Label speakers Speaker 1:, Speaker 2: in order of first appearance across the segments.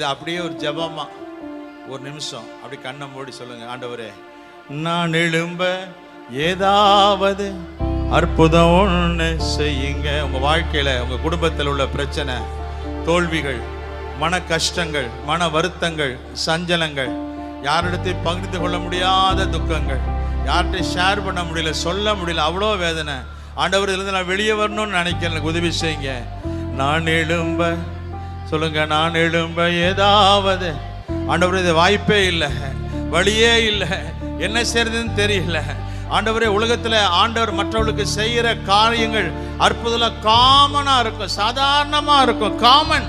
Speaker 1: இது அப்படியே ஒரு ஜெபமா ஒரு நிமிஷம் அப்படி கண்ணை மூடி சொல்லுங்க, ஆண்டவரே நான் எழும்ப ஏதாவது அற்புதம் ஒன்று செய்யுங்க. உங்கள் வாழ்க்கையில் உங்கள் குடும்பத்தில் உள்ள பிரச்சனை, தோல்விகள், மன கஷ்டங்கள், மன வருத்தங்கள், சஞ்சலங்கள், யாரிடத்தையும் பகிர்ந்து கொள்ள முடியாத துக்கங்கள், யார்கிட்ட ஷேர் பண்ண முடியல, சொல்ல முடியல, அவ்வளோ வேதனை. ஆண்டவர் இதிலிருந்து நான் வெளியே வரணும்னு நினைக்கிறேன், எனக்கு உதவி செய்யுங்க. நான் எழும்ப சொல்லுங்க, நான் எழும்ப ஏதாவது. ஆண்டவர் இது வாய்ப்பே இல்லை, வழியே இல்லை, என்ன செய்யறதுன்னு தெரியல. ஆண்டவரே உலகத்தில் ஆண்டவர் மற்றவர்களுக்கு செய்கிற காரியங்கள் அற்புதம் காமனாக இருக்கும், சாதாரணமாக இருக்கும், காமன்.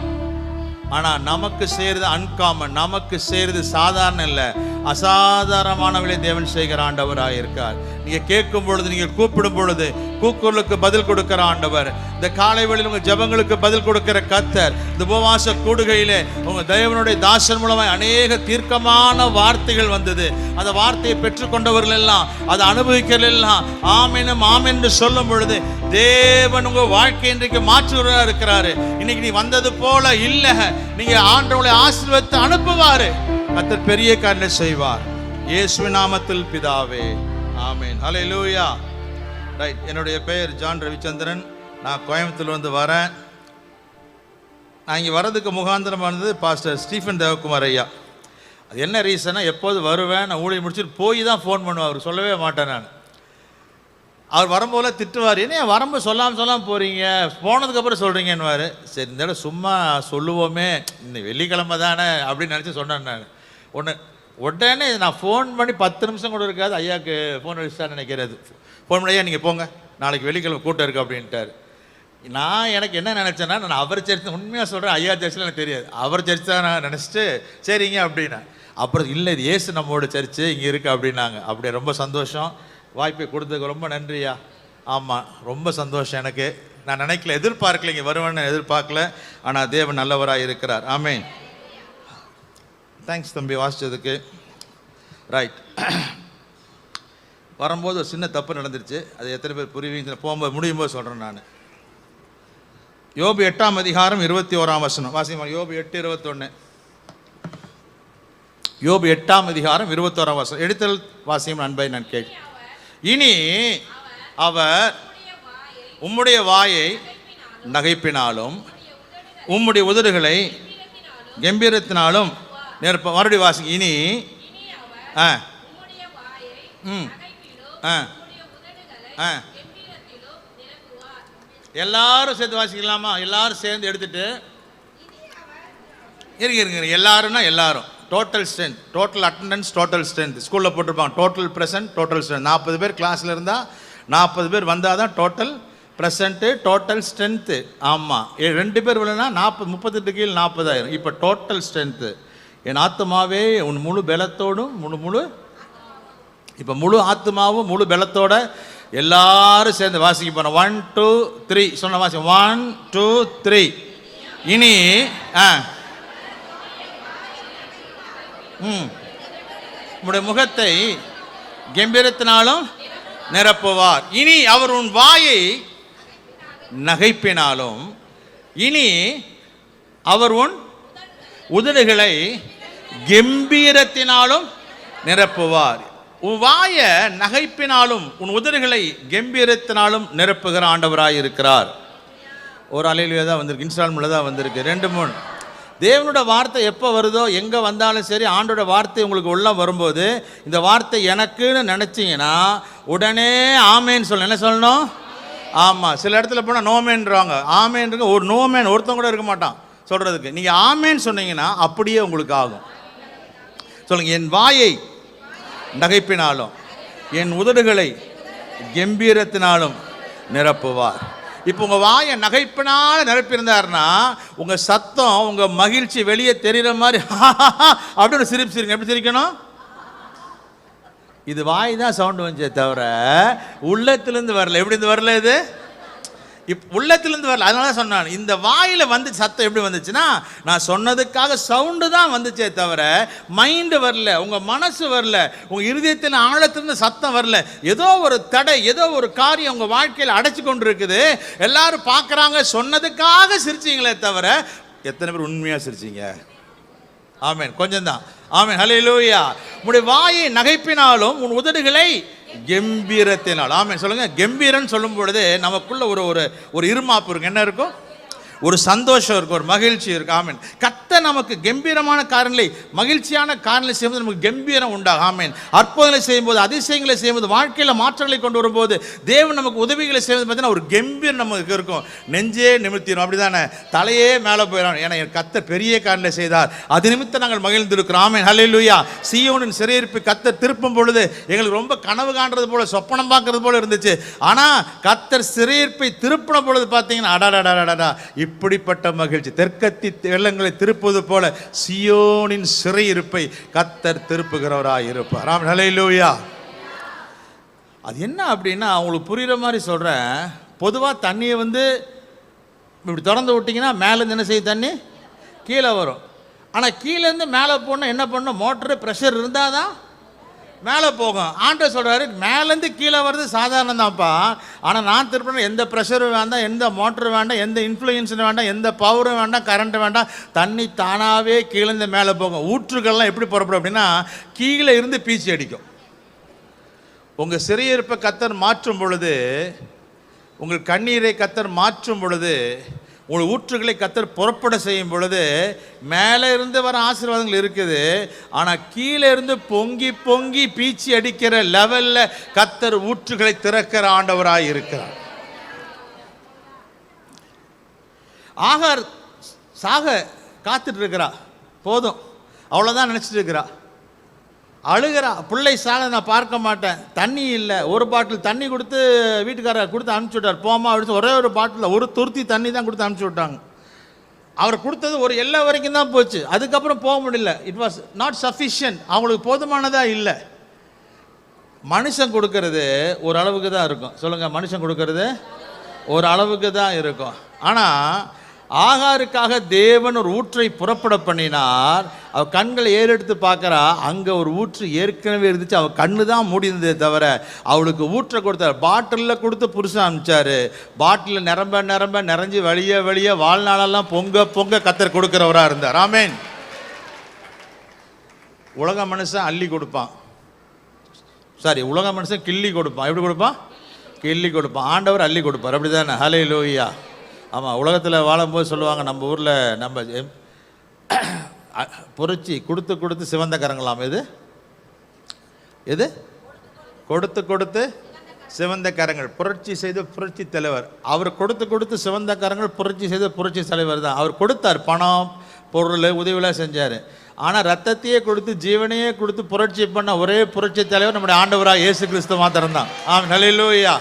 Speaker 1: ஆனால் நமக்கு செய்கிறது அன்காமன், நமக்கு செய்கிறது சாதாரணம் இல்லை, அசாதாரணமானவளே தேவன் செய்கிற ஆண்டவராக இருக்கார். நீங்கள் கேட்கும் பொழுது, நீங்கள் கூப்பிடும் பொழுது கூக்குரலுக்கு பதில் கொடுக்கிற ஆண்டவர். இந்த காலை வேளையில் உங்கள் ஜெபங்களுக்கு பதில் கொடுக்கிற கர்த்தர். இந்த உபவாச கூடுகையிலே உங்கள் தேவனுடைய தாசன் மூலமாக அநேக தீர்க்கமான வார்த்தைகள் வந்தது. அந்த வார்த்தையை பெற்றுக்கொண்டவர்கள் எல்லாம், அதை அனுபவிக்கிறவர்கள் எல்லாம் ஆமெனும் ஆமென் என்று சொல்லும் பொழுது தேவன் உங்கள் வாழ்க்கை இன்றைக்கு மாற்றுவராக இருக்கிறாரு. இன்னைக்கு நீ வந்தது போல இல்லை, நீங்க ஆண்டவரை ஆசீர்வதித்து அனுப்புவாரு. கர்த்தர் பெரிய காரியங்களை செய்வார். இயேசுவின் நாமத்தில் பிதாவே, ஆமென். ஹல்லேலூயா. ரைட். என்னுடைய பெயர் ஜான் ரவிச்சந்திரன். நான் கோயம்புத்தூர்லேருந்து வரேன். நான் இங்கே வர்றதுக்கு முகாந்திரமானது பாஸ்டர் ஸ்டீஃபன் தேவகுமார் ஐயா. அது என்ன ரீசனா, எப்போது வருவேன், நான் ஊழியம் முடிச்சுட்டு போய் தான் ஃபோன் பண்ணுவேன், அவர் சொல்லவே மாட்டேன். நான் அவர் வரும்போது திட்டுவார், என்ன வரும்போது சொல்லாமல் போகிறீங்க, போனதுக்கப்புறம் சொல்கிறீங்கன்னுவார். சரி இந்த இடம் சும்மா சொல்லுவோமே, இந்த வெள்ளிக்கிழமை தானே அப்படின்னு நினச்சி சொன்னேன். நான் உடனே நான் ஃபோன் பண்ணி 10 நிமிஷம் கூட இருக்காது, ஐயாவுக்கு ஃபோன் அடிச்சுட்டான்னு நினைக்கிறது. ஃபோன் பண்ணி ஐயா நீங்கள் போங்க, நாளைக்கு வெள்ளிக்கிழமை கூட்டம் இருக்குது அப்படின்ட்டார். நான் எனக்கு என்ன நினச்சேன்னா, நான் அவர் சர்ச்சு, உண்மையாக சொல்கிறேன், ஐயா சர்ச்சில் எனக்கு தெரியாது, அவர் சர்ச்சு தான் நான் நினச்சிட்டு சரிங்க அப்படின்னா, அப்புறம் இல்லை இது ஏசு நம்மளோட சர்ச்சு இங்கே இருக்குது அப்படின்னாங்க. அப்படியே ரொம்ப சந்தோஷம். வாய்ப்பை கொடுத்ததுக்கு ரொம்ப நன்றியா. ஆமாம், ரொம்ப சந்தோஷம் எனக்கு. நான் நினைக்கல, எதிர்பார்க்கல, இங்கே வருவேன்னு எதிர்பார்க்கல. ஆனால் தேவன் நல்லவராக இருக்கிறார். ஆமென். தேங்க்ஸ் தம்பி வாசித்ததுக்கு. ரைட். வரும்போது ஒரு சின்ன தப்பு நடந்துருச்சு, அது எத்தனை பேர் புரியுவீங்க, போகும்போது முடியும் போது சொல்கிறேன். நான் யோபு 8ஆம் அதிகாரம் 21ஆம் வசனம் வாசிமா. யோபு 8:21. யோபு 8ஆம் அதிகாரம் 21ஆம் வசனம் எடுத்தல் வாசியம் அன்பை நான் கேட்க. இனி அவர் உம்முடைய வாயை நகைப்பினாலும் உம்முடைய உதடுகளை கம்பீரத்தினாலும் நிரப்ப. மறுபடியும் வாசி. இனி எல்லாரும் சேர்ந்து வாசிக்கலாமா? எல்லாரும் சேர்ந்து எடுத்துட்டு இருங்க. எல்லாருன்னா எல்லாரும், total strength, total attendance, total strength. ஸ்கூலில் போட்டிருப்பாங்க டோட்டல் ப்ரெசன்ட், டோட்டல் ஸ்ட்ரென்த். 40 பேர் கிளாஸில் இருந்தால் 40 பேர் வந்தால் தான் டோட்டல் ப்ரெசண்ட்டு, டோட்டல் ஸ்ட்ரென்த்து. ஆமாம், 2 பேர் இல்லைன்னா 38 கீழ் 40,000. இப்போ டோட்டல் ஸ்ட்ரென்த்து. என் ஆத்மாவே உன் முழு பலத்தோடும் முழு இப்போ முழு ஆத்மாவும் முழு பலத்தோட எல்லாரும் சேர்ந்து வாசிக்க போகிறோம். 1 2 3 சொன்ன வாசி. 1 2 3. இனி உம்முடைய முகத்தை கம்பீரத்தினாலும் நிரப்புவார். இனி அவர் உன் வாயை நகைப்பினாலும், இனி அவர் உன் உதடுகளை கம்பீரத்தினாலும் நிரப்புவார். உன் வாயை நகைப்பினாலும் உன் உதடுகளை கம்பீரத்தினாலும் நிரப்புகிற ஆண்டவராய் இருக்கிறார். ஒரு அலையிலே தான் வந்திருக்கு, இன்ஸ்டால்மெண்ட்டில் தான் வந்திருக்கு. 2 3. தேவனோட வார்த்தை எப்போ வருதோ, எங்கே வந்தாலும் சரி, ஆண்டோட வார்த்தை உங்களுக்கு உள்ள வரும்போது இந்த வார்த்தை எனக்குன்னு நினச்சிங்கன்னா உடனே ஆமேன்னு சொல்லணும். என்ன சொல்லணும்? ஆமாம். சில இடத்துல போனால் நோமேன்றாங்க. ஆமேன்றாங்க. ஒரு நோமேன் ஒருத்தன் கூட இருக்க மாட்டான் சொல்கிறதுக்கு. நீங்கள் ஆமேன்னு சொன்னீங்கன்னா அப்படியே உங்களுக்கு ஆகும். சொல்லுங்கள், என் வாயை நகைப்பினாலும் என் உதடுகளை கம்பீரத்தினாலும் நிரப்புவார். இப்போ உங்கள் வாயை நகைப்பினால் நிரப்பியிருந்தாருன்னா உங்கள் சத்தம், உங்கள் மகிழ்ச்சி வெளியே தெரிகிற மாதிரி அப்படின்னு சிரிச்சிருங்க. எப்படி சிரிக்கணும்? இது வாய் தான் சவுண்டு வந்துச்சே தவிர உள்ளத்திலேருந்து வரல. எப்படி இருந்து வரல? இது உள்ளத்திலேருந்து வரல. அதனால தான் சொன்னான், இந்த வாயில் வந்து சத்தம் எப்படி வந்துச்சுன்னா நான் சொன்னதுக்காக சவுண்டு தான் வந்துச்சே தவிர மைண்டு வரல, உங்கள் மனசு வரல, உங்கள் இருதயத்தில் ஆழத்திலிருந்து சத்தம் வரல. ஏதோ ஒரு தடை, ஏதோ ஒரு காரியம் உங்கள் வாழ்க்கையில் அடைச்சி கொண்டு இருக்குது. எல்லாரும் பார்க்குறாங்க, சொன்னதுக்காக சிரிச்சிங்களே தவிர எத்தனை பேர் உண்மையாக சிரிச்சிங்க? ஆமென். கொஞ்சம் தான். ஆமென். ஹல்லேலூயா. உம்முடைய வாயை நகைப்பினாலும் உன் உதடுகளை கம்பீரத்தினால். ஆமென். சொல்லுங்க. கம்பீரன் சொல்லும் பொழுது நமக்குள்ள ஒரு ஒரு இருமாப்பு இருக்கு. என்ன இருக்கும்? ஒரு சந்தோஷம் இருக்கும், ஒரு மகிழ்ச்சி இருக்கு. ஆமென். கர்த்தர் நமக்கு கம்பீரமான காரியங்களை, மகிழ்ச்சியான காரியங்களை செய்யும்போது நமக்கு கம்பீரம் உண்டாகும். ஆமென். அற்புதங்களை செய்யும்போது, அதிசயங்களை செய்யும்போது, வாழ்க்கையில் மாற்றங்களை கொண்டு வரும்போது, தேவன் நமக்கு உதவிகளை செய்வது பார்த்தீங்கன்னா ஒரு கம்பீரம் நமக்கு இருக்கும். நெஞ்சே நிமிர்த்திடும். அப்படிதானே? தலையே மேலே போயிடும். ஏன்னா கர்த்தர் பெரிய காரியங்களை செய்தார், அது நிமித்தம் நாங்கள் மகிழ்ந்திருக்கிறோம். ஆமென். ஹல்லேலூயா. சீயோனின் சிறையிருப்பை கர்த்தர் திருப்பும் பொழுது எங்களுக்கு ரொம்ப கனவு காண்றது போல, சொப்பனம் பார்க்கறது போல இருந்துச்சு. ஆனால் கர்த்தர் சிறையிருப்பை திருப்பின பொழுது பார்த்தீங்கன்னா அடாடாடாடா, இப்படிப்பட்ட மகிழ்ச்சி. தெற்கத்தி வெள்ளங்களை திருப்புவது போல சியோனின் சிறையிருப்பை கர்த்தர் திருப்புகிறவராய் இருப்பார். ஆமென். ஹல்லேலூயா. அது என்ன அப்படின்னா, அவங்களுக்கு புரிகிற மாதிரி சொல்கிறேன். பொதுவாக தண்ணியை இப்படி திறந்து விட்டிங்கன்னா மேலேருந்து என்ன செய்யும்? தண்ணி கீழே வரும். ஆனால் கீழேருந்து மேலே போனால் என்ன பண்ணணும்? மோட்டரு ப்ரெஷர் இருந்தால் தான் மேலே போகும். ஆண்டவர் சொல்கிறாரு, மேலேருந்து கீழே வர்றது சாதாரணம் தான்ப்பா. ஆனால் நான் திருப்பினா எந்த ப்ரெஷரும் வேண்டாம், எந்த மோட்டரு வேண்டாம், எந்த இன்ஃப்ளூயன்ஸும் வேண்டாம், எந்த பவரும் வேண்டாம், கரண்ட்டும் வேண்டாம். தண்ணி தானாகவே கீழேருந்து மேலே போகும். ஊற்றுகள்லாம் எப்படி புறப்படும் அப்படின்னா கீழே இருந்து பீச்சி அடிக்கும். உங்கள் சிறையிருப்பை கர்த்தர் மாற்றும் பொழுது, உங்கள் கண்ணீரை கர்த்தர் மாற்றும் பொழுது, உங்கள் ஊற்றுகளை கர்த்தர் புறப்பட செய்யும் பொழுது மேலே இருந்து வர ஆசீர்வாதங்கள் இருக்குது. ஆனால் கீழே இருந்து பொங்கி பொங்கி பீச்சி அடிக்கிற லெவலில் கர்த்தர் ஊற்றுகளை திறக்கிற ஆண்டவராய் இருக்கிறார். ஆகார் சாக காத்துட்டு இருக்கிறா. போதும், அவ்வளோதான் நினச்சிட்டு இருக்கிறா. அழுகிறா. பிள்ளை சாக நான் பார்க்க மாட்டேன். தண்ணி இல்லை. ஒரு பாட்டில் தண்ணி கொடுத்து வீட்டுக்காரர் கொடுத்து அனுப்பிச்சி விட்டார். போமா அப்படின்னு ஒரே ஒரு பாட்டில் ஒரு துருத்தி தண்ணி தான் கொடுத்து அனுப்பிச்சி விட்டாங்க. அவர் கொடுத்தது ஒரு எல்லை வரைக்கும் தான் போச்சு. அதுக்கப்புறம் போக முடியல. It was not sufficient. அவங்களுக்கு போதுமானதாக இல்லை. மனுஷன் கொடுக்கறது ஒரு அளவுக்கு தான் இருக்கும். சொல்லுங்கள். மனுஷன் கொடுக்கறது ஒரு அளவுக்கு தான் இருக்கும். ஆனால் ஆகாருக்காக தேவன் ஒரு ஊற்றை புறப்பட பண்ணினார். அவள் கண்களை ஏறெடுத்து பார்க்குறா. அங்கே ஒரு ஊற்று ஏற்கனவே இருந்துச்சு. அவள் கண்ணு தான் மூடினதே தவிர அவளுக்கு ஊற்றை கொடுத்தார். பாட்டிலில் கொடுத்து புருஷன் அனுப்பிச்சாரு. பாட்டிலில் நிரம்ப நிரம்ப நிறைஞ்சி வழிய வழிய வாழ்நாளெல்லாம் பொங்க பொங்க கர்த்தர் கொடுக்குறவராக இருந்தார். ஆமென். உலக மனுஷன் அள்ளி கொடுப்பான். உலக மனுஷன் கிள்ளி கொடுப்பான். எப்படி கொடுப்பான்? கிள்ளி கொடுப்பான். ஆண்டவர் அள்ளி கொடுப்பார். அப்படி தானே? ஹல்லேலூயா. ஆமாம். உலகத்தில் வாழும்போது சொல்லுவாங்க, நம்ம ஊரில் நம்ம பொறிச்சி கொடுத்து கொடுத்து சிவந்த கரங்களாம். எது கொடுத்து கொடுத்து சிவந்த கரங்கள். புரட்சி செய்த புரட்சி தலைவர் அவர். கொடுத்து கொடுத்து சிவந்த கரங்கள். புரட்சி செய்த புரட்சி தலைவர் தான் அவர். கொடுத்தார். பணம் பொருள் உதவியெல்லாம் செஞ்சார். ஆனால் ரத்தத்தையே கொடுத்து ஜீவனையே கொடுத்து புரட்சி பண்ண ஒரே புரட்சி தலைவர் நம்முடைய ஆண்டவராக இயேசு கிறிஸ்து மாத்திரம்தான். ஆமென். ஹல்லேலூயா.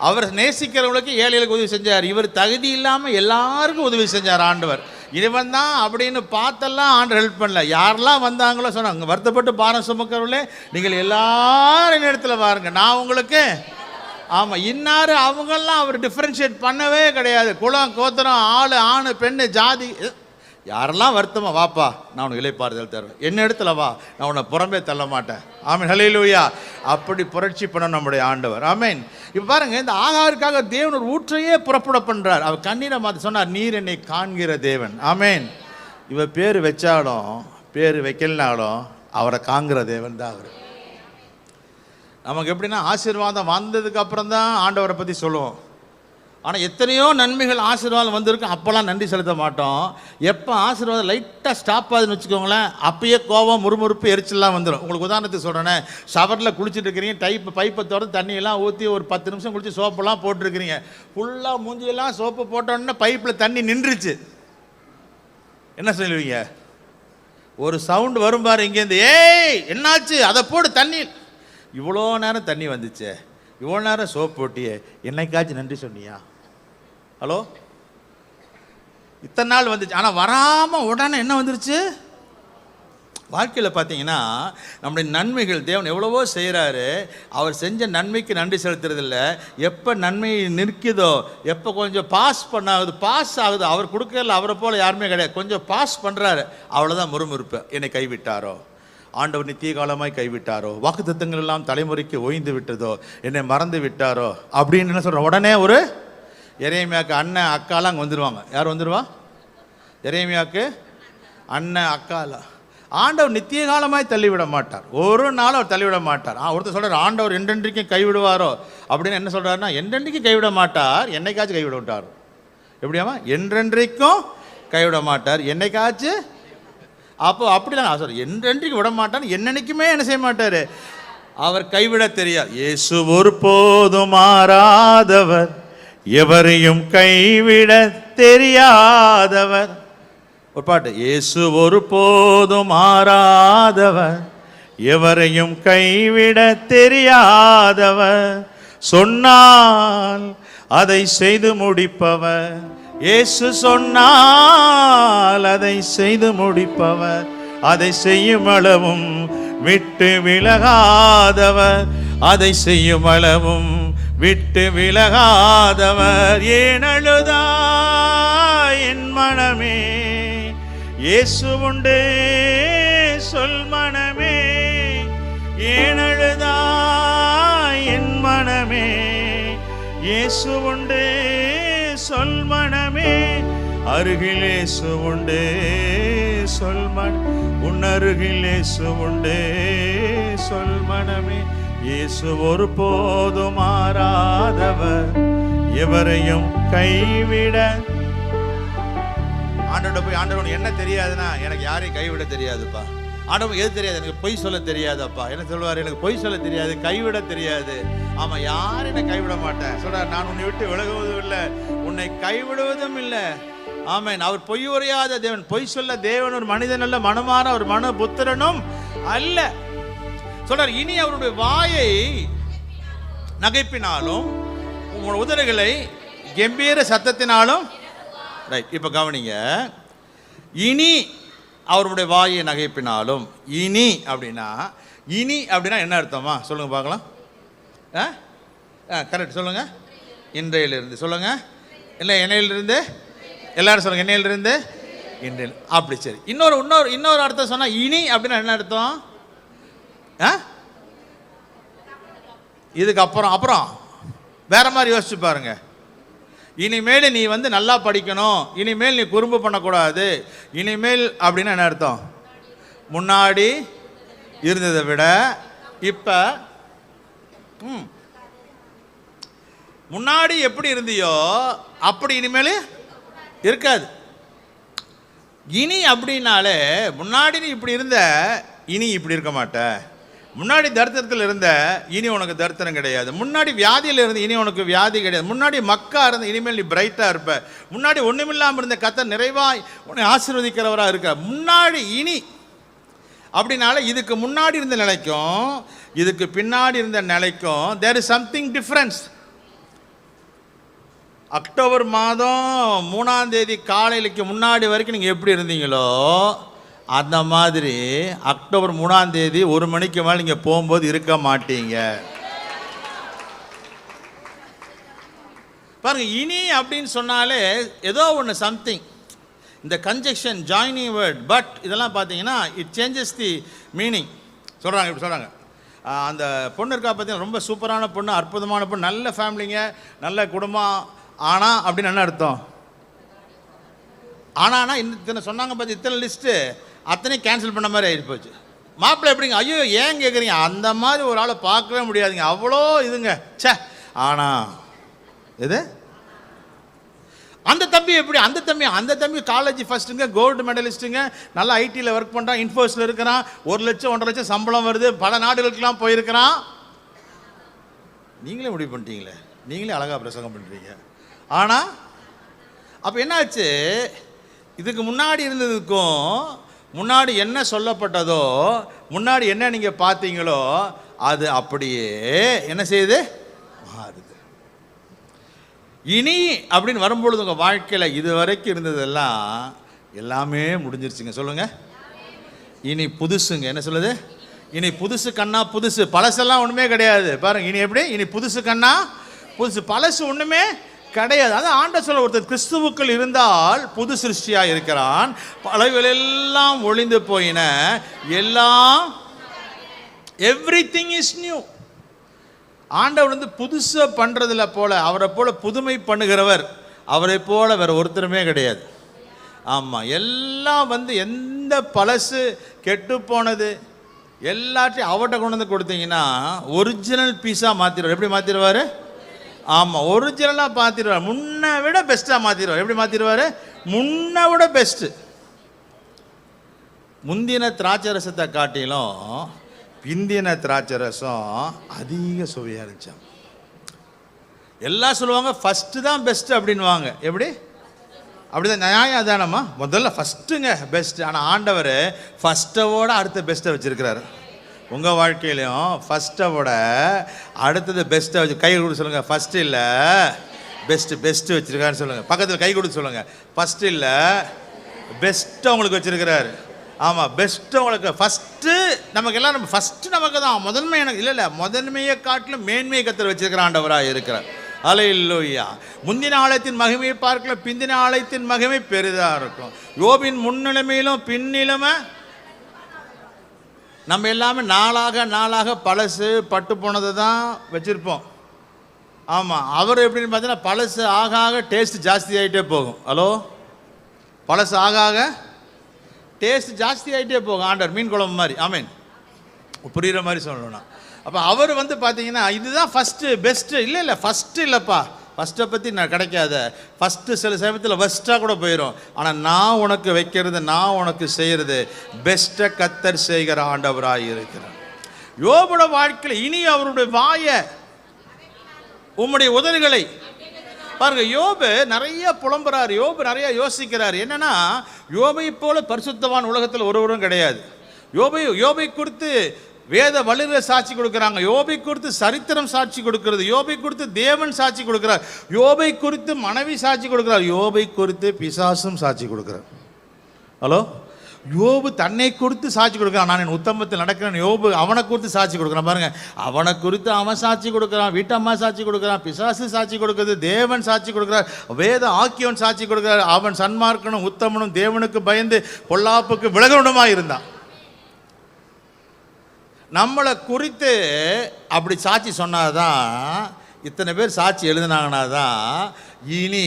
Speaker 1: அவர் நேசிக்கிறவங்களுக்கு, ஏழைகளுக்கு உதவி செஞ்சார். இவர் தகுதி இல்லாமல் எல்லாருக்கும் உதவி செஞ்சார் ஆண்டவர். இவன் தான் அப்படின்னு பார்த்தெல்லாம் ஆண்டவர் ஹெல்ப் பண்ணல. யாரெல்லாம் வந்தாங்களோ சொன்னாங்க, அங்கே வருத்தப்பட்டு பாரம் சுமக்கிறவர்களே நீங்கள் எல்லாரும் இடத்துல பாருங்க, நான் உங்களுக்கு. ஆமாம். இன்னார் அவங்கெல்லாம் அவர் டிஃப்ரென்ஷியேட் பண்ணவே கிடையாது. குலம் கோத்திரம் ஆள் ஆண் பெண்ணு ஜாதி யாரெல்லாம் வருத்தமா வாப்பா, நான் உனக்கு இளைப்பாறுதல் தருவேன். என்ன இடத்துல வா, நான் உன்னை புறம்பே தள்ள மாட்டேன். ஆமென். ஹல்லேலூயா. அப்படி புரட்சி பண்ண நம்முடைய ஆண்டவர். ஆமென். இப்போ பாருங்க, இந்த ஆகாருக்காக தேவன் ஒரு ஊற்றையே புறப்பட பண்ணுறார். அவர் கண்ணீரை மாற்றி சொன்னார், நீர் என்னை காண்கிற தேவன். ஆமென். இவ பேர் வச்சாலும் பேர் வைக்கலனாலும் அவரை காண்கிற தேவன் தான் அவர். நமக்கு எப்படின்னா ஆசீர்வாதம் வந்ததுக்கு அப்புறம் தான் ஆண்டவரை பற்றி சொல்லுவோம். ஆனால் எத்தனையோ நன்மைகள் ஆசீர்வாதம் வந்திருக்கு, அப்போல்லாம் நன்றி செலுத்த மாட்டோம். எப்போ ஆசீர்வாதம் லைட்டாக ஸ்டாப் ஆகுதுன்னு வச்சுக்கோங்களேன், அப்பயே கோபம் முறுமுறுப்பு எரிச்சல்லாம் வந்துடும். உங்களுக்கு உதாரணத்துக்கு சொல்கிறேனே, ஷவரில் குளிச்சுட்டு இருக்கிறீங்க, பைப்பை திறந்து தண்ணியெல்லாம் ஊற்றி ஒரு 10 நிமிஷம் குளித்து சோப்பெல்லாம் போட்டிருக்கிறீங்க. ஃபுல்லாக மூஞ்சியெல்லாம் சோப்பு போட்டோன்னே பைப்பில் தண்ணி நின்றுச்சு. என்ன சொல்லுவீங்க? ஒரு சவுண்டு வரும் பாரு இங்கேருந்து, ஏய் என்னாச்சு, அதை போடு தண்ணி. இவ்வளோ நேரம் தண்ணி வந்துச்சே, இவ்வளோ நேரம் சோப்பு போட்டியே, என்னைக்காச்சும் நன்றி சொன்னியா? ஹலோ, இத்தனை நாள் வந்துச்சு. ஆனால் வராமல் உடனே என்ன வந்துருச்சு? வாழ்க்கையில் பார்த்தீங்கன்னா நம்முடைய நன்மைகள் தேவன் எவ்வளவோ செய்கிறாரு. அவர் செஞ்ச நன்மைக்கு நன்றி செலுத்துறதில்ல. எப்போ நன்மை நிற்குதோ, எப்போ கொஞ்சம் பாஸ் ஆகுது, அவர் கொடுக்கல. அவரை போல் யாருமே கிடையாது. கொஞ்சம் பாஸ் பண்ணுறாரு, அவ்வளோதான் முறுமுறுப்பு. என்னை கைவிட்டாரோ, ஆண்டவர் நித்திய காலமாய் கைவிட்டாரோ, வாக்குத்தத்தங்கள் எல்லாம் தலைமுறைக்கு ஓய்ந்து விட்டதோ, என்னை மறந்து விட்டாரோ அப்படின்னு என்ன சொல்கிறோம்? உடனே ஒரு எரேமியாவுக்கு அண்ணன் அக்காலாம் அங்கே வந்துடுவாங்க. யார் வந்துடுவா? எரேமியாவுக்கு அண்ணன் அக்கால ஆண்டவர் நித்திய காலமாய் தள்ளிவிட மாட்டார். ஒரு நாள் அவர் தள்ளிவிட மாட்டார். ஒருத்தர் சொல்கிறார் ஆண்டவர் என்றென்றைக்கும் கைவிடுவாரோ அப்படின்னு. என்ன சொல்கிறாருன்னா, என்றென்றைக்கும் கைவிட மாட்டார், என்னைக்காச்சும் கைவிட விட்டார். எப்படியாமா? என்றென்றைக்கும் கைவிட மாட்டார், என்னைக்காச்சும். அப்போ அப்படிதான் சார், என்றென்றைக்கும் விட மாட்டார், என்னன்னைக்குமே என்ன செய்ய மாட்டார், அவர் கைவிட தெரியாது. இயேசு ஒருபோதும் மாறாதவர், எவரையும் கைவிட தெரியாதவர். ஒரு பாட்டு, இயேசு ஒருபோதும் மாறாதவர், எவரையும் கைவிட தெரியாதவர், சொன்னால் அதை செய்து முடிப்பவர். இயேசு சொன்னால் அதை செய்து முடிப்பவர், அதை செய்யும் அளவும் விட்டு விலகாதவர், அதை செய்யும் அளவும் விட்டு விலகாதவர். ஏன் அழுதாய் என் மனமே, இயேசு உண்டு சொல் மனமே. ஏன் அழுதாய் என் மனமே, இயேசு உண்டு சொல் மனமே. அருகில் இயேசு உண்டு சொல் மன, உன் அருகில் இயேசு உண்டு சொல் மனமே. இயேசு ஒருபோதும் மாறாதவர், எவரையும் கைவிட. ஆண்டவர்கிட்ட போய், ஆண்டவர் என்ன தெரியாதுன்னா, எனக்கு யாரையும் கைவிட தெரியாதுப்பா. ஆண்டவர் எது தெரியாது, எனக்கு பொய் சொல்ல தெரியாதப்பா. என்ன சொல்லுவார், எனக்கு பொய் சொல்ல தெரியாது, கைவிட தெரியாது. ஆமாம், யாரும் என்னை கைவிட மாட்டேன் சொல்கிறார். நான் உன்னை விட்டு விலகுவதும் இல்லை, உன்னை கைவிடுவதும் இல்லை. ஆமென். அவர் பொய் உரையாத தேவன், பொய் சொல்ல தேவன் ஒரு மனிதன் அல்ல, மனமாற ஒரு மன புத்திரனும் அல்ல சொல்றார். இனி அவருடைய வாயை நகைப்பினாலும் உங்களோட உதடுகளை கம்பீர சத்தத்தினாலும். ரைட், இப்போ கவனிங்க. இனி அவருடைய வாயை நகைப்பினாலும். இனி அப்படின்னா, இனி அப்படின்னா என்ன அர்த்தமா சொல்லுங்க பார்க்கலாம். கரெக்ட் சொல்லுங்க. இன்றையிலிருந்து சொல்லுங்க. இல்லை, என்னையிலிருந்து. எல்லாரும் சொல்லுங்க, என்னையிலிருந்து இன்றையில். அப்படி சரி. இன்னொரு அர்த்தம் சொன்னா, இனி அப்படின்னா என்ன அர்த்தம்? இதுக்கு அப்புறம் வேற மாதிரி யோசிச்சு பாருங்க. இனிமேல் நீ நல்லா படிக்கணும், இனிமேல் நீ குறும்பு பண்ணக்கூடாது, இனிமேல் அப்படின்னா என்ன அர்த்தம்? முன்னாடி இருந்ததை விட இப்ப முன்னாடி எப்படி இருந்தியோ அப்படி இனிமேல் இருக்காது. இனி அப்படின்னாலே, முன்னாடி நீ இப்படி இருந்த, இனி இப்படி இருக்க மாட்ட. முன்னாடி தரித்திரத்தில் இருந்த, இனி உனக்கு தரித்திரம் கிடையாது. முன்னாடி வியாதியில் இருந்து, இனி உனக்கு வியாதி கிடையாது. முன்னாடி மக்கா இருந்து, இனிமேல் நீ பிரைட்டாக இருப்ப. முன்னாடி ஒன்றுமில்லாமல் இருந்த கர்த்தர் நிறைவாய் உன்னை ஆசீர்வதிக்கிறவராக இருக்க. முன்னாடி இனி அப்படின்னால, இதுக்கு முன்னாடி இருந்த நிலைக்கும் இதுக்கு பின்னாடி இருந்த நிலைக்கும் there is something difference. October மாதம் 3ஆம் தேதி காலையிலுக்கு முன்னாடி வரைக்கும் நீங்கள் எப்படி இருந்தீங்களோ, அந்த மாதிரி அக்டோபர் 3ஆம் தேதி 1 மணிக்கு மேலே நீங்கள் போகும்போது இருக்க மாட்டீங்க. பாருங்க, இனி அப்படின்னு சொன்னாலே ஏதோ ஒன்று சம்திங். இந்த கன்ஜெக்ஷன், ஜாயினிங் வேர்ட், பட் இதெல்லாம் பார்த்தீங்கன்னா இட் சேஞ்சஸ் தி மீனிங். சொல்கிறாங்க, இப்படி சொல்கிறாங்க. அந்த பொண்ணு இருக்கா பார்த்தீங்கன்னா, ரொம்ப சூப்பரான பொண்ணு, அற்புதமான பொண்ணு, நல்ல ஃபேமிலிங்க, நல்ல குடும்பம். ஆனால் அப்படின்னு என்ன அர்த்தம்? ஆனால் இத்தனை சொன்னாங்க பார்த்து, இத்தனை லிஸ்ட்டு அத்தனை கேன்சல் பண்ண மாதிரி ஆகிட்டு போச்சு. மாப்பிள்ளை எப்படிங்க? ஐயோ ஏன் கேட்குறீங்க? அந்த மாதிரி ஒரு ஆளை பார்க்கவே முடியாதுங்க, அவ்வளோ இதுங்க. சே, ஆனால் எது அந்த தம்பி எப்படி? அந்த தம்பி காலேஜ் ஃபஸ்ட்டுங்க, கோல்டு மெடலிஸ்ட்டுங்க, நல்லா ஐடியில் ஒர்க் பண்ணுறான், இன்ஃபோஸில் இருக்கிறான், 1 லட்சம் 1.5 லட்சம் சம்பளம் வருது, பல நாடுகளுக்கெல்லாம் போயிருக்கிறான். நீங்களே முடிவு பண்ணிட்டீங்களே, நீங்களே அழகாக பிரசங்கம் பண்ணுறீங்க. ஆனால் அப்போ என்னாச்சு? இதுக்கு முன்னாடி இருந்ததுக்கும் முன்னாடி என்ன சொல்லப்பட்டதோ, முன்னாடி என்ன நீங்கள் பார்த்தீங்களோ, அது அப்படியே என்ன செய்யுது? மாறுது. இனி அப்படின்னு வரும்பொழுது உங்கள் வாழ்க்கையில் இது வரைக்கும் இருந்ததெல்லாம் எல்லாமே முடிஞ்சிருச்சுங்க. சொல்லுங்கள், இனி புதுசுங்க. என்ன சொல்லுது? இனி புதுசு கண்ணா புதுசு, பழசெல்லாம் ஒன்றுமே கிடையாது. பாருங்க, இனி எப்படி? இனி புதுசு கண்ணா புதுசு, பழசு ஒன்றுமே கிடையாது. அதான் ஆண்டவர் சொல்ல, ஒருத்தர் கிறிஸ்துவுக்குள் இருந்தால் புது சிருஷ்டியாக இருக்கிறான், பழையவைகள் எல்லாம் ஒளிந்து போயின, எல்லாம் எவ்ரிதிங் இஸ் நியூ. ஆண்டவர் புதுசாக பண்ணுறதில்ல போல, அவரை போல புதுமை பண்ணுகிறவர் அவரை போல வேற ஒருத்தருமே கிடையாது. ஆமாம், எல்லாம் வந்து எந்த பழசு கெட்டு போனது எல்லாத்தையும் அவர்கிட்ட கொண்டு வந்து கொடுத்தீங்கன்னா ஒரிஜினல் பீஸாக மாற்றிடுவார். எப்படி மாற்றிடுவார்? ஆமாம், ஒரிஜினலாக மாற்றிடுவார். முன்னை விட பெஸ்ட்டாக மாற்றிடுவார். எப்படி மாற்றிடுவார்? முன்னை விட பெஸ்ட்டு. முந்தின திராட்சை ரசத்தை காட்டிலும் பிந்தின திராட்சை ரசம் அதிக சுவையாக இருந்துச்சான். எல்லாம் சொல்லுவாங்க ஃபஸ்ட்டு தான் பெஸ்ட்டு அப்படின்வாங்க. எப்படி? அப்படிதான் நியாயம் அதானம்மா. முதல்ல ஃபஸ்ட்டுங்க பெஸ்ட்டு. ஆனால் ஆண்டவர் ஃபஸ்ட்டோட அடுத்த பெஸ்ட்டை வச்சுருக்கிறாரு. உங்கள் வாழ்க்கையிலையும் ஃபஸ்ட்டோட அடுத்தது பெஸ்ட்டை வச்சு கை கொடுத்து சொல்லுங்கள். ஃபஸ்ட்டு இல்லை பெஸ்ட்டு வச்சுருக்காருன்னு சொல்லுங்கள். பக்கத்தில் கை கொடுத்து சொல்லுங்கள். ஃபஸ்ட்டு இல்லை பெஸ்ட்டு உங்களுக்கு வச்சுருக்கிறாரு. ஆமாம், பெஸ்ட்டு உங்களுக்கு. ஃபஸ்ட்டு நமக்கு எல்லாம் நம்ம ஃபஸ்ட்டு நமக்கு தான் முதன்மை. எனக்கு இல்லை முதன்மையை காட்டிலும் மேன்மையை கத்தர் வச்சிருக்கிற ஆண்டவராக இருக்கிறார். அல்லேலூயா. முந்தின ஆலயத்தின் மகிமையை பார்க்கல, பிந்தின ஆலயத்தின் மகிமை பெரிதாக இருக்கும். யோபின் முன்னிலைமையிலும் பின்னிலைமை நம்ம எல்லாமே நாளாக பழசு பட்டு போனதை தான் வச்சுருப்போம். ஆமாம், அவர் எப்படின்னு பார்த்தீங்கன்னா பழசு ஆக டேஸ்ட் ஜாஸ்தி ஆகிட்டே போகும். ஹலோ, பழசு ஆக டேஸ்ட் ஜாஸ்தி ஆகிட்டே போகும். ஆண்டவர் மீன் குழம்பு மாதிரி. ஆமீன், புரிகிற மாதிரி சொல்லணும்னா. அப்போ அவர் வந்து பார்த்தீங்கன்னா இதுதான் ஃபஸ்ட்டு பெஸ்ட்டு. இல்லை ஃபஸ்ட்டு இல்லைப்பா, ஃபஸ்ட்டை பற்றி நான் கிடைக்காத. ஃபஸ்ட்டு சில சமயத்தில் பெஸ்ட்டாக கூட போயிடும். ஆனால் நான் உனக்கு வைக்கிறது, நான் உனக்கு செய்கிறது பெஸ்ட்டை கத்தர் செய்கிற ஆண்டவராக இருக்கிறார். யோபோட வாழ்க்கையில் இனி அவருடைய வாயை உம்முடைய உதடுகளை பாருங்க. யோபு நிறைய புலம்புறாரு, யோபு நிறைய யோசிக்கிறார். என்னன்னா யோபை போல பரிசுத்தவான் உலகத்தில் ஒருவரும் கிடையாது. யோபை குறித்து வேத வழியில் சாட்சி கொடுக்குறாங்க. யோபை குறித்து சரித்திரம் சாட்சி கொடுக்கிறது. யோபை குறித்து தேவன் சாட்சி கொடுக்கிறார். யோபை குறித்து மனைவி சாட்சி கொடுக்கிறார். யோபை குறித்து பிசாசும் சாட்சி கொடுக்கிறார். ஹலோ, யோபு தன்னை குறித்து சாட்சி கொடுக்குறான். நான் என் உத்தமத்தில் நடக்கிறேன். யோபு அவனை குறித்து சாட்சி கொடுக்குறான். பாருங்க, அவனை குறித்து அவன் சாட்சி கொடுக்குறான், வீட்டம்மா சாட்சி கொடுக்குறான், பிசாசு சாட்சி கொடுக்குறது, தேவன் சாட்சி கொடுக்குறார், வேத ஆக்கியவன் சாட்சி கொடுக்குறார். அவன் சன்மார்க்கனும் உத்தமனும் தேவனுக்கு பயந்து பொல்லாப்புக்கு விலகணுமா இருந்தான். நம்மளை குறித்து அப்படி சாட்சி சொன்னாதான், இத்தனை பேர் சாட்சி எழுதினாங்கன்னா தான் இனி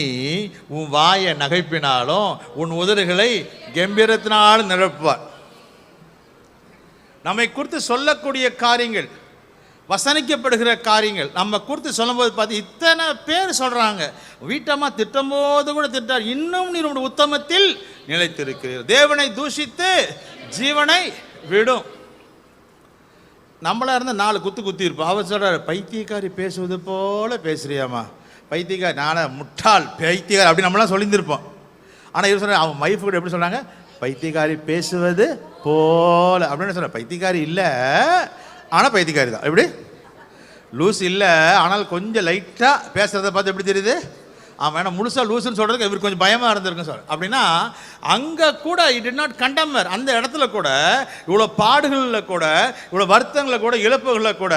Speaker 1: உன் வாயை நகைப்பினாலும் உன் உதடுகளை கம்பீரத்தினாலும் நிரப்புவார். நம்மை குறித்து சொல்லக்கூடிய காரியங்கள், வசனிக்கப்படுகிற காரியங்கள் நம்ம குறித்து சொல்லும்போது பார்த்து இத்தனை பேர் சொல்கிறாங்க. வீட்டம்மா திட்டும்போது கூட திட்டார், இன்னும் நீ உன்னுடைய உத்தமத்தில் நிலைத்திருக்கிறீர். தேவனை தூஷித்து ஜீவனை விடும். நம்மளாக இருந்தால் 4 குத்தி இருப்போம். அவர் சொல்கிறார், பைத்தியக்காரி பேசுவது போல் பேசுகிறியாம்மா, பைத்தியக்காரி, நானே முட்டாள் பைத்தியக்காரி அப்படி நம்மளாம் சொல்லியிருந்திருப்போம். ஆனால் இவர் சொல்கிறார், அவன் வைஃப் கூட எப்படி சொல்கிறாங்க, பைத்தியக்காரி பேசுவது போல் அப்படின்னு சொல்கிறார். பைத்தியக்காரி இல்லை, ஆனால் பைத்தியக்காரி தான். எப்படி? லூஸ் இல்லை, ஆனால் கொஞ்சம் லைட்டாக பேசுகிறத பார்த்து எப்படி தெரியுது? அவன் ஏன்னா முழுசாக லூசுன்னு சொல்கிறதுக்கு இவர் கொஞ்சம் பயமாக இருந்திருக்குன்னு சொல்ல. அப்படின்னா அங்கே கூட இட் டிட் நாட் கண்டெம். அந்த இடத்துல கூட இவ்வளோ பாடுகளில் கூட இவ்வளோ வருத்தங்களில் கூட இழப்புகளில் கூட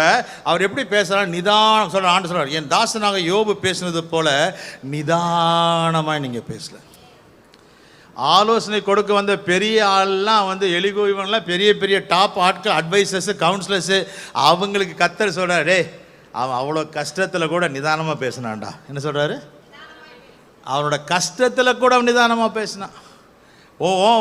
Speaker 1: அவர் எப்படி பேசுகிறார்? நிதானம் சொல்கிறார். ஆண்டு சொல்கிறார், என் தாசனாக யோபு பேசுனது போல நிதானமாக நீங்கள் பேசல. ஆலோசனை கொடுக்க வந்த பெரிய ஆள்லாம் வந்து எலிகோ இவங்கெல்லாம் பெரிய பெரிய டாப் ஆட்கள், அட்வைசர்ஸு, கவுன்சிலர்ஸு, அவங்களுக்கு கத்தர் சொல்கிறார், டே அவன் அவ்வளோ கஷ்டத்தில் கூட நிதானமாக பேசினான்டா. என்ன சொல்கிறாரு? அவனோட கஷ்டத்தில் கூட அவன் நிதானமாக பேசினான்.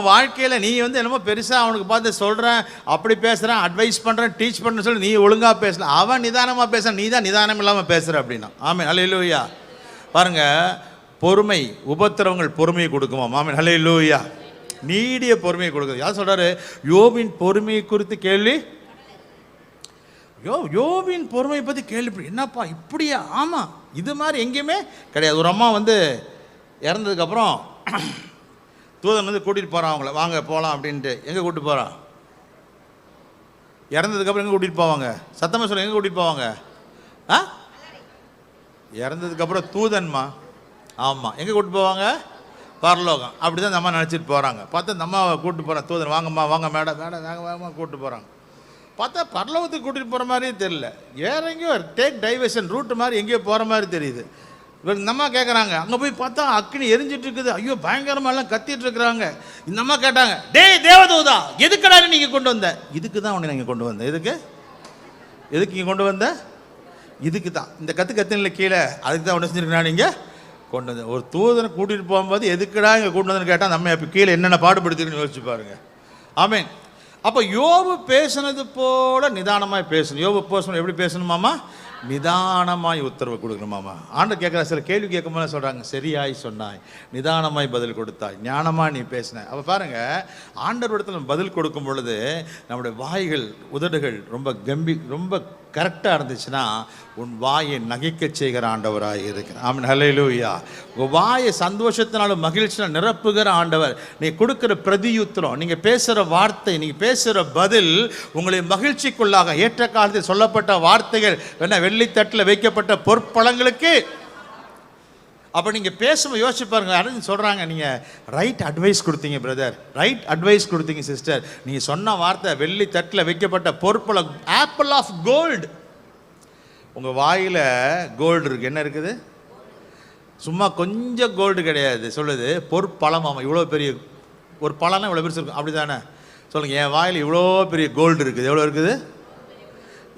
Speaker 1: வாழ்க்கையில் நீ வந்து என்னமோ பெருசாக அவனுக்கு பார்த்து சொல்கிறேன், அப்படி பேசுகிறேன், அட்வைஸ் பண்ணுறேன், டீச் பண்ணுறேன்னு சொல்லி நீ ஒழுங்காக பேசலாம். அவன் நிதானமாக பேசுகிறான், நீ தான் நிதானம் இல்லாமல் பேசுகிற அப்படின்னா. ஆமென், அல்லேலூயா. பாருங்கள், பொறுமை உபத்திரவங்கள் பொறுமையை கொடுக்குமா? ஆமென், அல்லேலூயா. நீடிய பொறுமையை கொடுக்குது. யார் சொல்கிறாரு? யோபின் பொறுமையை குறித்து கேள்வி. யோபின் பொறுமையை பற்றி கேள்வி. என்னப்பா இப்படியா? ஆமாம், இது மாதிரி எங்கேயுமே கிடையாது. ஒரு அம்மா வந்து இறந்ததுக்கப்புறம் தூதன் வந்து கூட்டிகிட்டு போகிறான் அவங்கள, வாங்க போகலாம் அப்படின்ட்டு. எங்கே கூப்பிட்டு போகிறான்? இறந்ததுக்கப்புறம் எங்கே கூட்டிகிட்டு போவாங்க? சத்தமாக சொல்ல, எங்கே கூட்டிகிட்டு போவாங்க? இறந்ததுக்கப்புறம் தூதன்மா. ஆமாம், எங்கே கூப்பிட்டு போவாங்க? பரலோகம். அப்படி தான் இந்த அம்மா நினச்சிட்டு போகிறாங்க. பார்த்தா இந்த அம்மாவை கூப்பிட்டு போகிறான் தூதன், வாங்கம்மா வாங்க மேடம் வேகமாக கூப்பிட்டு போகிறாங்க. பார்த்தா பரலோகத்துக்கு கூட்டிகிட்டு போகிற மாதிரியே தெரியல, வேற எங்கேயோ டேக் டைவர்ஷன் ரூட்டு மாதிரி எங்கேயோ போகிற மாதிரி தெரியுது. இவர் இந்த அம்மா கேட்குறாங்க, அங்கே போய் பார்த்தா அக்னி எரிஞ்சிட்டு இருக்குது, ஐயோ பயங்கரமாலாம் கத்திட்டு இருக்கிறாங்க. இந்த அம்மா கேட்டாங்க, டேய் தேவதூதா, எதுக்கடா நீங்கள் கொண்டு வந்த? இதுக்கு தான் உன்னை நீங்கள் கொண்டு வந்த. எதுக்கு இங்கே கொண்டு வந்த? இதுக்கு தான். இந்த கற்றுல கீழே அதுக்கு தான் ஒன்று செஞ்சுருக்கா நீங்கள் கொண்டு வந்து ஒரு தூதனை கூட்டிகிட்டு போகும்போது எதுக்குடா இங்கே கூட்டு வந்துன்னு கேட்டால் நம்ம இப்போ கீழே என்னென்ன பாடுபடுத்திருக்குன்னு யோசிச்சு பாருங்க. ஆமீன். அப்போ யோபு பேசுனது போல நிதானமாய் பேசணும். யோபு பேசணும் எப்படி பேசணுமாமா? நிதானமாய் உத்தரவு கொடுக்கணுமாமா. ஆண்டவர் கேட்குற சில கேள்வி கேட்கும்போது சொல்கிறாங்க, சரியாய் சொன்னாய், நிதானமாய் பதில் கொடுத்தாய், ஞானமாக நீ பேசின. அப்போ பாருங்கள், ஆண்டவர் இடத்துல நம்ம பதில் கொடுக்கும் பொழுது நம்முடைய வாய்கள் உதடுகள் ரொம்ப கரெக்டாக இருந்துச்சுன்னா உன் வாயை நகைக்க செய்கிற ஆண்டவராக இருக்கிறார். ஆமென், ஹல்லேலூயா. உங்கள் வாயை சந்தோஷத்தினாலும் மகிழ்ச்சினால் நிரப்புகிற ஆண்டவர். நீ கொடுக்குற பிரதியுத்திரம், நீங்கள் பேசுகிற வார்த்தை, நீங்கள் பேசுகிற பதில் உங்களை மகிழ்ச்சிக்குள்ளாக ஏற்ற காலத்தில் சொல்லப்பட்ட வார்த்தைகள் என்ன வெள்ளித்தட்டில் வைக்கப்பட்ட பொற்பழங்களுக்கு. அப்போ நீங்கள் பேசும்போது யோசிச்சு பாருங்கள். யாரும் சொல்கிறாங்க, நீங்கள் ரைட் அட்வைஸ் கொடுத்தீங்க பிரதர், ரைட் அட்வைஸ் கொடுத்தீங்க சிஸ்டர், நீங்கள் சொன்ன வார்த்தை வெள்ளி தட்டில் வைக்கப்பட்ட பொற்பழம், ஆப்பிள் ஆஃப் கோல்டு. உங்கள் வாயில் கோல்டு இருக்குது. என்ன இருக்குது? சும்மா கொஞ்சம் கோல்டு கிடையாது, சொல்லுது பொற்பழம். ஆமாம், இவ்வளோ பெரிய ஒரு பழம்னா இவ்வளோ பெருசு இருக்கும், அப்படி தானே? சொல்லுங்கள், என் வாயில் இவ்வளோ பெரிய கோல்டு இருக்குது. எவ்வளோ இருக்குது?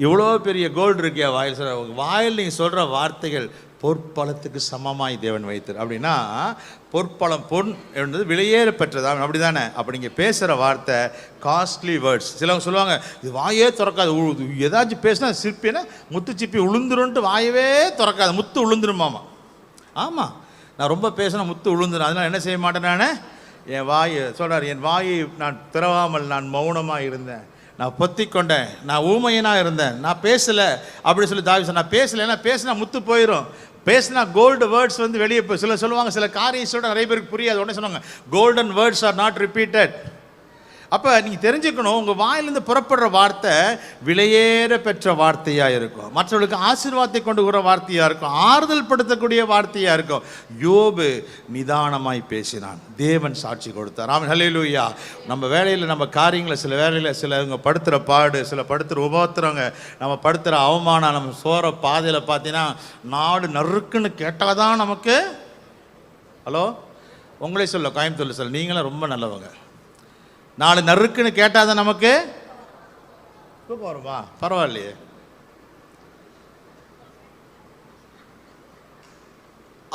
Speaker 1: இவ்வளோ பெரிய கோல்டு இருக்கு என் வாயில். சொல்கிற உங்கள் வாயில் நீங்கள் சொல்கிற வார்த்தைகள் பொற்பழத்துக்கு சமமாய் தேவன் வைத்தார். அப்படின்னா பொற்பழம், பொன் என்பது விலையேற பெற்றதா, அப்படி தானே? அப்போ நீங்கள் பேசுகிற வார்த்தை காஸ்ட்லி வேர்ட்ஸ். சிலவங்க சொல்லுவாங்க, இது வாயே திறக்காது, ஏதாச்சும் பேசினா சிப்பினா முத்து சிப்பி உளுந்துருன்ட்டு வாயவே திறக்காது, முத்து உளுந்துருமாமா. ஆமாம், நான் ரொம்ப பேசினா முத்து உளுந்துரும், அதனால் என்ன செய்ய மாட்டேன் நான், என் வாய் சொல்கிறார், என் வாயை நான் திறவாமல் நான் மௌனமாக இருந்தேன், நான் பொத்தி கொண்டேன், நான் ஊமையனாக இருந்தேன், நான் பேசலை அப்படின்னு சொல்லி தாவீது சொன்னார். நான் பேசலைன்னா பேசினா முத்து போயிடும், பேசினா கோல்டு வேர்ட்ஸ் வந்து வெளியே போய். சில சொல்லுவாங்க, சில காரியம் சொல்ல நிறைய பேருக்கு புரியாது. உடனே சொன்னாங்க, golden words R not repeated. அப்போ நீங்கள் தெரிஞ்சுக்கணும், உங்கள் வாயிலிருந்து புறப்படுற வார்த்தை விலையேற பெற்ற வார்த்தையாக இருக்கும், மற்றவர்களுக்கு ஆசீர்வாதத்தை கொண்டு வர வார்த்தையாக இருக்கும், ஆறுதல் படுத்தக்கூடிய வார்த்தையாக இருக்கும். யோபு நிதானமாய் பேசினான், தேவன் சாட்சி கொடுத்தார். ஆமென், ஹல்லேலூயா. நம்ம வேலையில் நம்ம காரியங்களை சில வேலையில் சிலவங்க படுத்துகிற பாடு, சில படுத்துகிற உபத்திரவங்க, நம்ம படுத்துகிற அவமானம், நம்ம சோற பாதையில் பார்த்தீங்கன்னா நாடு நறுக்குன்னு கேட்டால் தான் நமக்கு. ஹலோ, உங்களே சொல்ல, கோயம்புத்தூர் சொல்ல, நீங்களும் ரொம்ப நல்லவங்க. நாலு நறுக்குன்னு கேட்டால் தான் நமக்கு தூக்கம் வருமா? பரவாயில்லையே.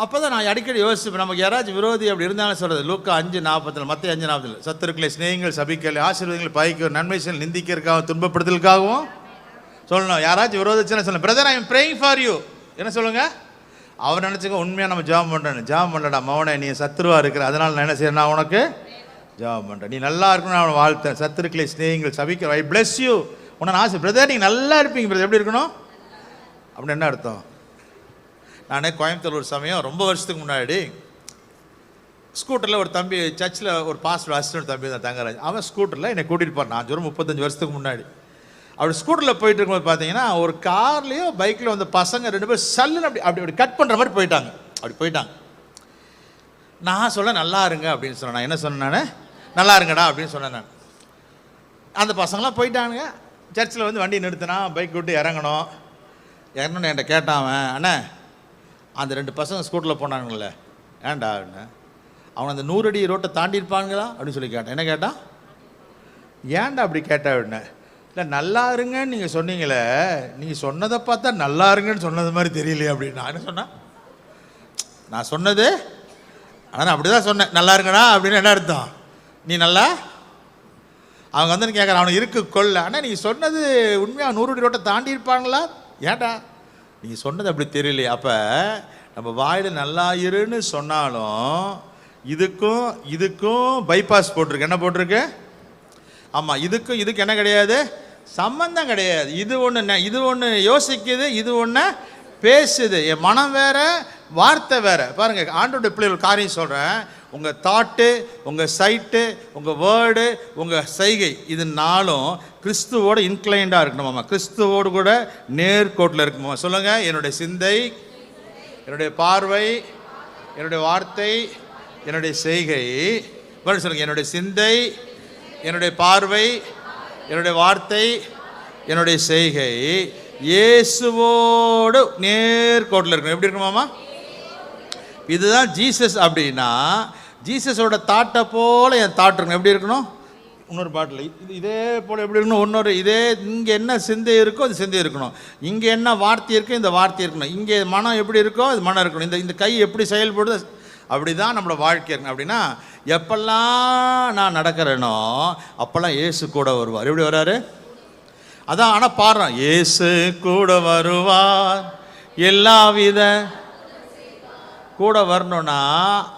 Speaker 1: அப்போ தான் நான் அடிக்கடி யோசிப்பேன், நமக்கு யாராச்சும் விரோதி அப்படி இருந்தாலும் சொல்கிறது. லூக்கா 5:40, மத்தேயு 5:40, சத்துருக்களை சிநேகிங்கள் சபிக்கலை, ஆசீர்வாதங்களை பாய்க்க, நன்மை செய்ய, நிந்திக்கிறதுக்காகவும் துன்பப்படுத்தலுக்காகவும் சொல்லணும். யாராச்சும் விரோதிச்சுன்னா சொல்லணும், brother I am praying for you. என்ன சொல்லுங்க? அவர் நினச்சிக்க உண்மையாக நம்ம ஜாபம் பண்ணுறேன்னு. ஜாபம் பண்ணடா மவனே, நீ சத்துருவாக இருக்கிற, அதனால் நான் என்ன செய்யறேன், நான் உனக்கு ஜாபம் பண்ணுறேன், நீ நல்லா இருக்கணும், அவனை வாழ்த்தேன். சத்துருக்களை சிநேகிங்கள் சபிக்க, ஐ பிளஸ் யூ. உன்னை ஆசை பிரதர், நீங்கள் நல்லா இருப்பீங்க பிரதர். எப்படி இருக்கணும் அப்படின்னு என்ன அர்த்தம்? நானே கோயம்புத்தூர் ஒரு சமயம் ரொம்ப வருஷத்துக்கு முன்னாடி ஸ்கூட்டரில் ஒரு தம்பி, சர்ச்சில் ஒரு பாஸ்டர் அசிஸ்டன்ட் தம்பி தான் தங்கராஜ், அவன் ஸ்கூட்டரில் என்னை கூட்டிகிட்டு போனான். நான் சொல்ல 35 வருஷத்துக்கு முன்னாடி அப்படி ஸ்கூட்டரில் போயிட்டு இருக்கும்போது பார்த்தீங்கன்னா, ஒரு கார்லேயோ பைக்கில் வந்து பசங்க 2 பேர் சல்லுன்னு அப்படி அப்படி அப்படி கட் பண்ணுற மாதிரி போயிட்டாங்க. அப்படி போயிட்டாங்க. நான் சொல்ல நல்லா இருங்க அப்படின்னு சொன்னேன். நான் என்ன சொன்னேன், நான் நல்லா இருங்கடா அப்படின்னு சொன்னேன். நான் அந்த பசங்களாம் போயிட்டானுங்க. சர்ச்சில் வந்து வண்டி நிறுத்தினா, பைக் விட்டு இறங்கணும். இறங்கணுன்னு என்கிட்ட கேட்டான் அவன், அண்ணே அந்த 2 பசங்க ஸ்கூட்டரில் போனானுங்களே ஏன்டா அப்படின்னு. அவன் அந்த 100 அடி ரோட்டை தாண்டியிருப்பானுங்களா அப்படின்னு சொல்லி கேட்டான். என்ன கேட்டான்? ஏன்டா அப்படி கேட்டா அப்படின்னு. இல்லை நல்லா இருங்கன்னு நீங்கள் சொன்னீங்களே, நீங்கள் சொன்னதை பார்த்தா நல்லா இருங்கன்னு சொன்னது மாதிரி தெரியலையே அப்படின்னு. நான் என்ன சொன்னேன், நான் சொன்னது ஆனால் அப்படி தான் சொன்னேன், நல்லா இருக்கடா அப்படின்னு. என்ன அர்த்தம்? நீ நல்லா. அவங்க வந்து கேட்குறான், அவனை இருக்கு கொள்ள. ஆனால் நீங்கள் சொன்னது உண்மையாக 100 அடி ரோட்டை தாண்டி இருப்பாங்களா? ஏன்டா நீங்கள் சொன்னது அப்படி தெரியலையே. அப்போ நம்ம வாயில் நல்லா இருன்னு சொன்னாலும் இதுக்கும் பைபாஸ் போட்டிருக்கு. என்ன போட்டிருக்கு? ஆமாம், இதுக்கு என்ன கிடையாது, சம்பந்தம் கிடையாது. இது ஒன்று யோசிக்குது, இது ஒன்று பேசுது. என் மனம் வேற, வார்த்தை வேற. பாருங்க, ஆண்டோட பிள்ளைகள் காரியம் சொல்கிறேன். உங்கள் தாட்டு, உங்கள் சைட்டு, உங்கள் வேர்டு, உங்கள் செய்கை, இது நாளும் கிறிஸ்துவோட இன்க்ளைண்டாக இருக்கணுமாம்மா, கிறிஸ்துவோடு கூட நேர்கோட்டில் இருக்கணுமா. சொல்லுங்கள், என்னுடைய சிந்தை, என்னுடைய பார்வை, என்னுடைய வார்த்தை, என்னுடைய செய்கை. சொல்லுங்கள், என்னுடைய சிந்தை, என்னுடைய பார்வை, என்னுடைய வார்த்தை, என்னுடைய செய்கை இயேசுவோடு நேர்கோட்டில் இருக்கணும். எப்படி இருக்கணுமாம்மா? இதுதான் ஜீசஸ். அப்படின்னா ஜீசஸோட தாட்டை போல என் தாட் இருக்கணும். எப்படி இருக்கணும்? இன்னொரு பாட்டில் இதே போல் எப்படி இருக்கணும், இன்னொரு இதே இங்கே என்ன சிந்தை இருக்கோ அது சிந்தை இருக்கணும், இங்கே என்ன வார்த்தை இருக்கோ இந்த வார்த்தை இருக்கணும், இங்கே மனம் எப்படி இருக்கோ அது மனம் இருக்கணும், இந்த கை எப்படி செயல்படுது அப்படி தான் நம்மளோட வாழ்க்கை இருக்கணும். அப்படின்னா எப்பெல்லாம் நான் நடக்கிறேனோ அப்போல்லாம் இயேசு கூட வருவார். எப்படி வர்றாரு? அதான். ஆனால் பாடுறோம், இயேசு கூட வருவார் எல்லாவித. கூட வரணும்னா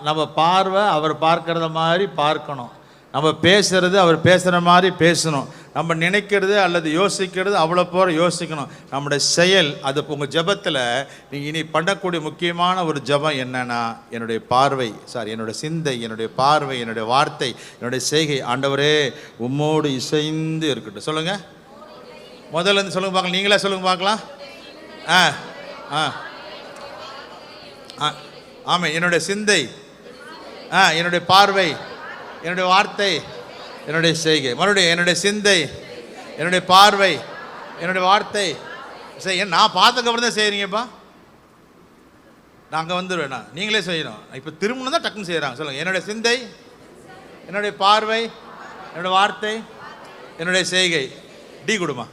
Speaker 1: நம்ம பார்வை அவர் பார்க்கறத மாதிரி பார்க்கணும், நம்ம பேசுறது அவர் பேசுகிற மாதிரி பேசணும், நம்ம நினைக்கிறது அல்லது யோசிக்கிறது அவ்வளோ போகிற யோசிக்கணும். நம்முடைய செயல் அது. உங்கள் ஜெபத்தில் நீங்கள் இனி பண்ணக்கூடிய முக்கியமான ஒரு ஜெபம் என்னன்னா, என்னுடைய பார்வை என்னுடைய சிந்தை, என்னுடைய பார்வை, என்னுடைய வார்த்தை, என்னுடைய செய்கை ஆண்டவரே உம்மோடு இசைந்து இருக்கட்டும். சொல்லுங்கள், முதல்ல இருந்து சொல்லுங்க பார்க்கலாம். நீங்களே சொல்லுங்க பார்க்கலாம். ஆமாம். என்னுடைய சிந்தை, என்னுடைய பார்வை, என்னுடைய வார்த்தை, என்னுடைய செய்கை. மறுபடியும் என்னுடைய சிந்தை, என்னுடைய பார்வை, என்னுடைய வார்த்தை. சரி, நான் பார்த்ததுக்கப்புறம் தான் செய்கிறீங்கப்பா. நான் அங்கே வந்துடுவேன். நீங்களே செய்யணும். இப்போ திருமணம் தான் டக்குன்னு செய்கிறாங்க. சொல்லுங்கள், என்னுடைய சிந்தை, என்னுடைய பார்வை, என்னுடைய வார்த்தை, என்னுடைய செய்கை. டி கொடுமா.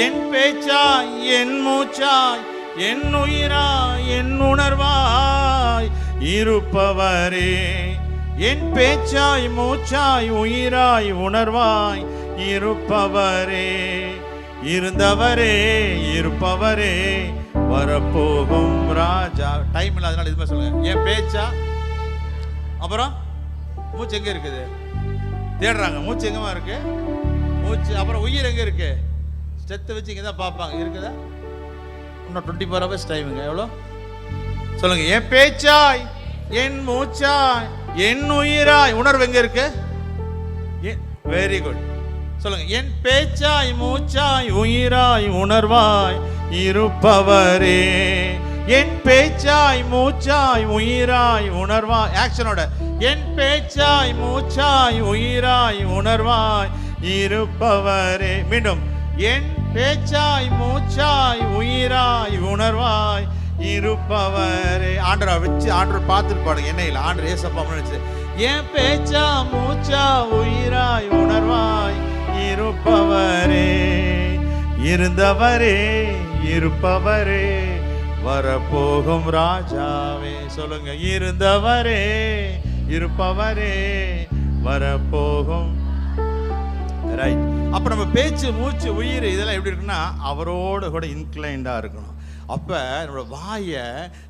Speaker 1: என் பேச்சாய், என் மூச்சாய், என் உயிராய், என் உணர்வாய் இருப்பவரே. என் பேச்சாய், மூச்சாய், உயிராய், உணர்வாய் இருப்பவரே. இருந்தவரே, இருப்பவரே, வரப்போகும் ராஜா. டைம் இல்லை, அதனால இதுமாதிரி சொல்லுங்க. என் பேச்சா, அப்புறம் மூச்சு எங்கே இருக்குது தேடுறாங்க. மூச்சு எங்கேமா இருக்கு? மூச்சு. அப்புறம் உயிர் எங்கே இருக்கு? செத்து வச்சு இங்கே தான் பார்ப்பாங்க. இருக்குதா? இன்னும் 24 hours டைமுங்க. எவ்வளோ சொல்லுங்க. என் பேச்சாய், என் மூச்சாய், என் உயிராய், உணர்வு எங்கே இருக்கு? Very good. சொல்லுங்க. என் பேச்சாய், மூச்சாய், உயிராய், உணர்வாய் இருப்பவரே. என் பேச்சாய், மூச்சாய், உயிராய், உணர்வாய். ஆக்ஷனோட. என் பேச்சாய், மூச்சாய், உயிராய், உணர்வாய் இருப்பவரே. மீண்டும். என் பேச்சாய், மூச்சாய், உயிராய், உணர்வாய் இருப்பவரே. ஆண்டரை வச்சு ஆண்டரை பார்த்துட்டு பாடுங்க. என்ன இல்லை, ஆண்டர் ஏசப்பா நினைச்சு. என் பேச்சா, மூச்சா, உயிராய், உணர்வாய் இருப்பவரே. இருந்தவரே, இருப்பவரே, வரப்போகும் ராஜாவே. சொல்லுங்க. இருந்தவரே, இருப்பவரே, வரப்போகும். ரைட். அப்போ நம்ம பேச்சு, மூச்சு, உயிர் இதெல்லாம் எப்படி இருக்குன்னா அவரோட கூட இன்க்ளைண்டாக இருக்கணும். அப்போ நம்மளோட வாயை,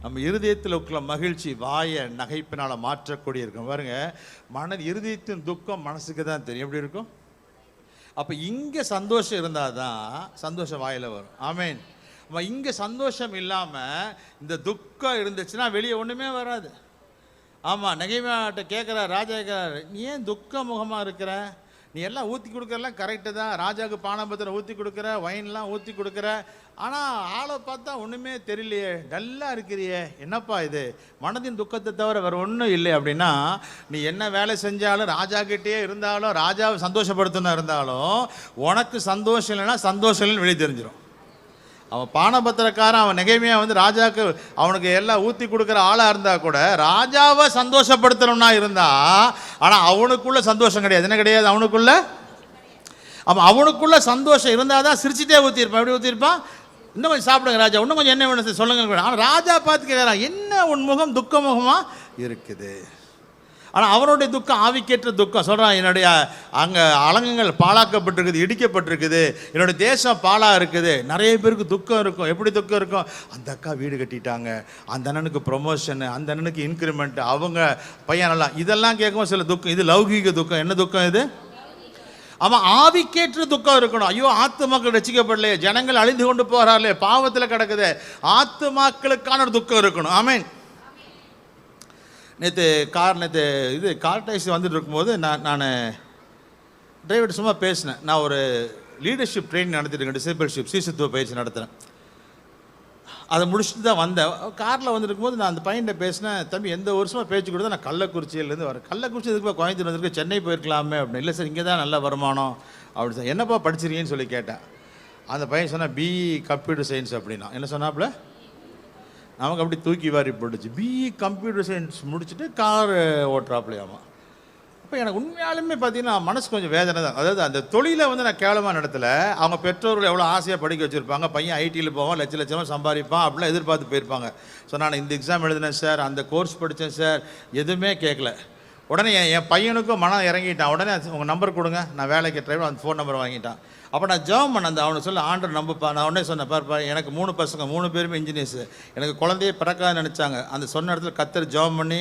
Speaker 1: நம்ம இருதயத்தில் உள்ள மகிழ்ச்சி வாயை நகைப்பினால் மாற்றக்கூடிய இருக்கும். பாருங்க, இருதயத்தின் துக்கம் மனசுக்கு தான் தெரியும். எப்படி இருக்கும்? அப்போ இங்கே சந்தோஷம் இருந்தால் தான் சந்தோஷம் வாயில் வரும். ஆமேன். நம்ம இங்கே சந்தோஷம் இல்லாமல் இந்த துக்கம் இருந்துச்சுன்னா வெளியே ஒன்றுமே வராது. ஆமாம். நகைமையாட்ட கேட்குறார், ராஜா கேட்குறாரு, நீ ஏன் துக்க முகமாக இருக்கிற? நீ எல்லாம் ஊற்றி கொடுக்குறலாம் கரெக்டு தான். ராஜாவுக்கு பானபத்திரம் ஊற்றி கொடுக்குற, ஒயின்லாம் ஊற்றி கொடுக்குற, ஆனால் ஆளை பார்த்தா ஒன்றுமே தெரியலையே, டல்லாக இருக்கிறியே, என்னப்பா இது? மனதின் துக்கத்தை தவிர வேறு ஒன்றும் இல்லை. அப்படின்னா நீ என்ன வேலை செஞ்சாலும், ராஜாக்கிட்டே இருந்தாலும், ராஜாவை சந்தோஷப்படுத்தணும் இருந்தாலும், உனக்கு சந்தோஷம் இல்லைன்னா சந்தோஷம் இல்லைன்னு வெளியே தெரிஞ்சிடும். அவன் பானபத்திரக்காரன், அவன் நெகேமியா ராஜாவுக்கு அவனுக்கு எல்லாம் ஊற்றி கொடுக்குற ஆளாக இருந்தால் கூட ராஜாவை சந்தோஷப்படுத்தணும்னா இருந்தா, ஆனால் அவனுக்குள்ள சந்தோஷம் கிடையாது. என்ன கிடையாது அவனுக்குள்ள? அவனுக்குள்ள சந்தோஷம் இருந்தால் தான் சிரிச்சுட்டே ஊற்றிருப்பான். எப்படி ஊற்றிருப்பான்? இன்னும் கொஞ்சம் சாப்பிடுங்க ராஜா, இன்னும் கொஞ்சம் என்ன வேணும் சொல்லுங்க. ஆனால் ராஜா பார்த்து கேட்குறான், என்ன உன் முகம் துக்க முகமாக இருக்குது? ஆனால் அவனுடைய துக்கம் ஆவிக்கேற்ற துக்கம். சொல்கிறான், என்னுடைய அங்கே அலங்கங்கள் பாழாக்கப்பட்டிருக்குது, இடிக்கப்பட்டிருக்குது, என்னுடைய தேசம் பாழாக இருக்குது. நிறைய பேருக்கு துக்கம் இருக்கும். எப்படி துக்கம் இருக்கும்? அந்த அக்கா வீடு கட்டிட்டாங்க, அந்த அண்ணனுக்கு ப்ரொமோஷனு, அந்த அண்ணனுக்கு இன்க்ரிமெண்ட், அவங்க பையன் நல்லா, இதெல்லாம் கேட்கும்போது சில துக்கம். இது லௌகீக துக்கம். என்ன துக்கம் இது? அவன் ஆவிக்கேற்ற துக்கம் இருக்கணும். ஐயோ, ஆத்துமாக்கள் ரசிக்கப்படலையே, ஜனங்கள் அழிந்து கொண்டு போகிறார்களே, பாவத்தில் கிடக்குது, ஆத்துமாக்களுக்கான ஒரு துக்கம் இருக்கணும். ஆமேன். நேற்று கார் டாக்ஸி வந்துட்டு இருக்கும்போது நான் டிரைவர் சும்மா பேசினேன். நான் ஒரு லீடர்ஷிப் ட்ரைனிங் நடத்திட்டுருக்கேன், டிசேபிள்ஷிப் சீசத்துவ பயிற்சி நடத்துகிறேன். அதை முடிச்சுட்டு தான் வந்தேன். காரில் வந்துருக்கும்போது நான் அந்த பையன்கிட்ட பேசினேன், தம்பி எந்த வருஷமாக பேச்சு கொடுத்தா நான் கள்ளக்குறிச்சியிலேருந்து வரேன். கள்ளக்குறிச்சி இதுக்கு கோயம்புத்தூர் வந்திருக்கு, சென்னை போயிருக்கலாமே அப்படின்னு. இல்லை சார், இங்கே தான் நல்ல வருமானம் அப்படி சார். என்னப்பா படிச்சிருக்கீங்கன்னு சொல்லி கேட்டேன். அந்த பையன் சொன்னால் பிஇ கம்ப்யூட்டர் சயின்ஸ் அப்படின்னா. என்ன சொன்னாப்புல? நமக்கு அப்படி தூக்கி வாரி போட்டுச்சு. பிஇ கம்ப்யூட்டர் சயின்ஸ் முடிச்சுட்டு கார் ஓட்டுறாப்புலையாமா. அப்போ எனக்கு உண்மையாலுமே பார்த்தீங்கன்னா மனசு கொஞ்சம் வேதனை தான். அதாவது அந்த தொழிலை வந்து நான் கேவலமாக நடத்தல. அவங்க பெற்றோர்கள் எவ்வளோ ஆசையாக படிக்க வச்சுருப்பாங்க. பையன் ஐடியில் போவான், லட்சமாக சம்பாதிப்பான் அப்படிலாம் எதிர்பார்த்து போயிருப்பாங்க. ஸோ நான் இந்த எக்ஸாம் எழுதினேன் சார், அந்த கோர்ஸ் படித்தேன் சார், எதுவுமே கேட்கல. உடனே என் பையனுக்கும் மனம் இறங்கிட்டான். உடனே உங்கள் நம்பர் கொடுங்க, நான் வேலைக்கு ட்ரைவர், அந்த ஃபோன் நம்பர் வாங்கிட்டான். அப்போ நான் ஜெபம் பண்ண அந்த அவனுக்கு சொல்ல ஆண்டர் நம்பப்பா. நான் உடனே சொன்னேன், பாருப்பா எனக்கு 3 பசங்க, 3 பேருமே இன்ஜினியர்ஸு. எனக்கு குழந்தையே பிறக்காதுன்னு நினச்சாங்க. அந்த சொன்ன இடத்துல கத்தர் ஜெபம் பண்ணி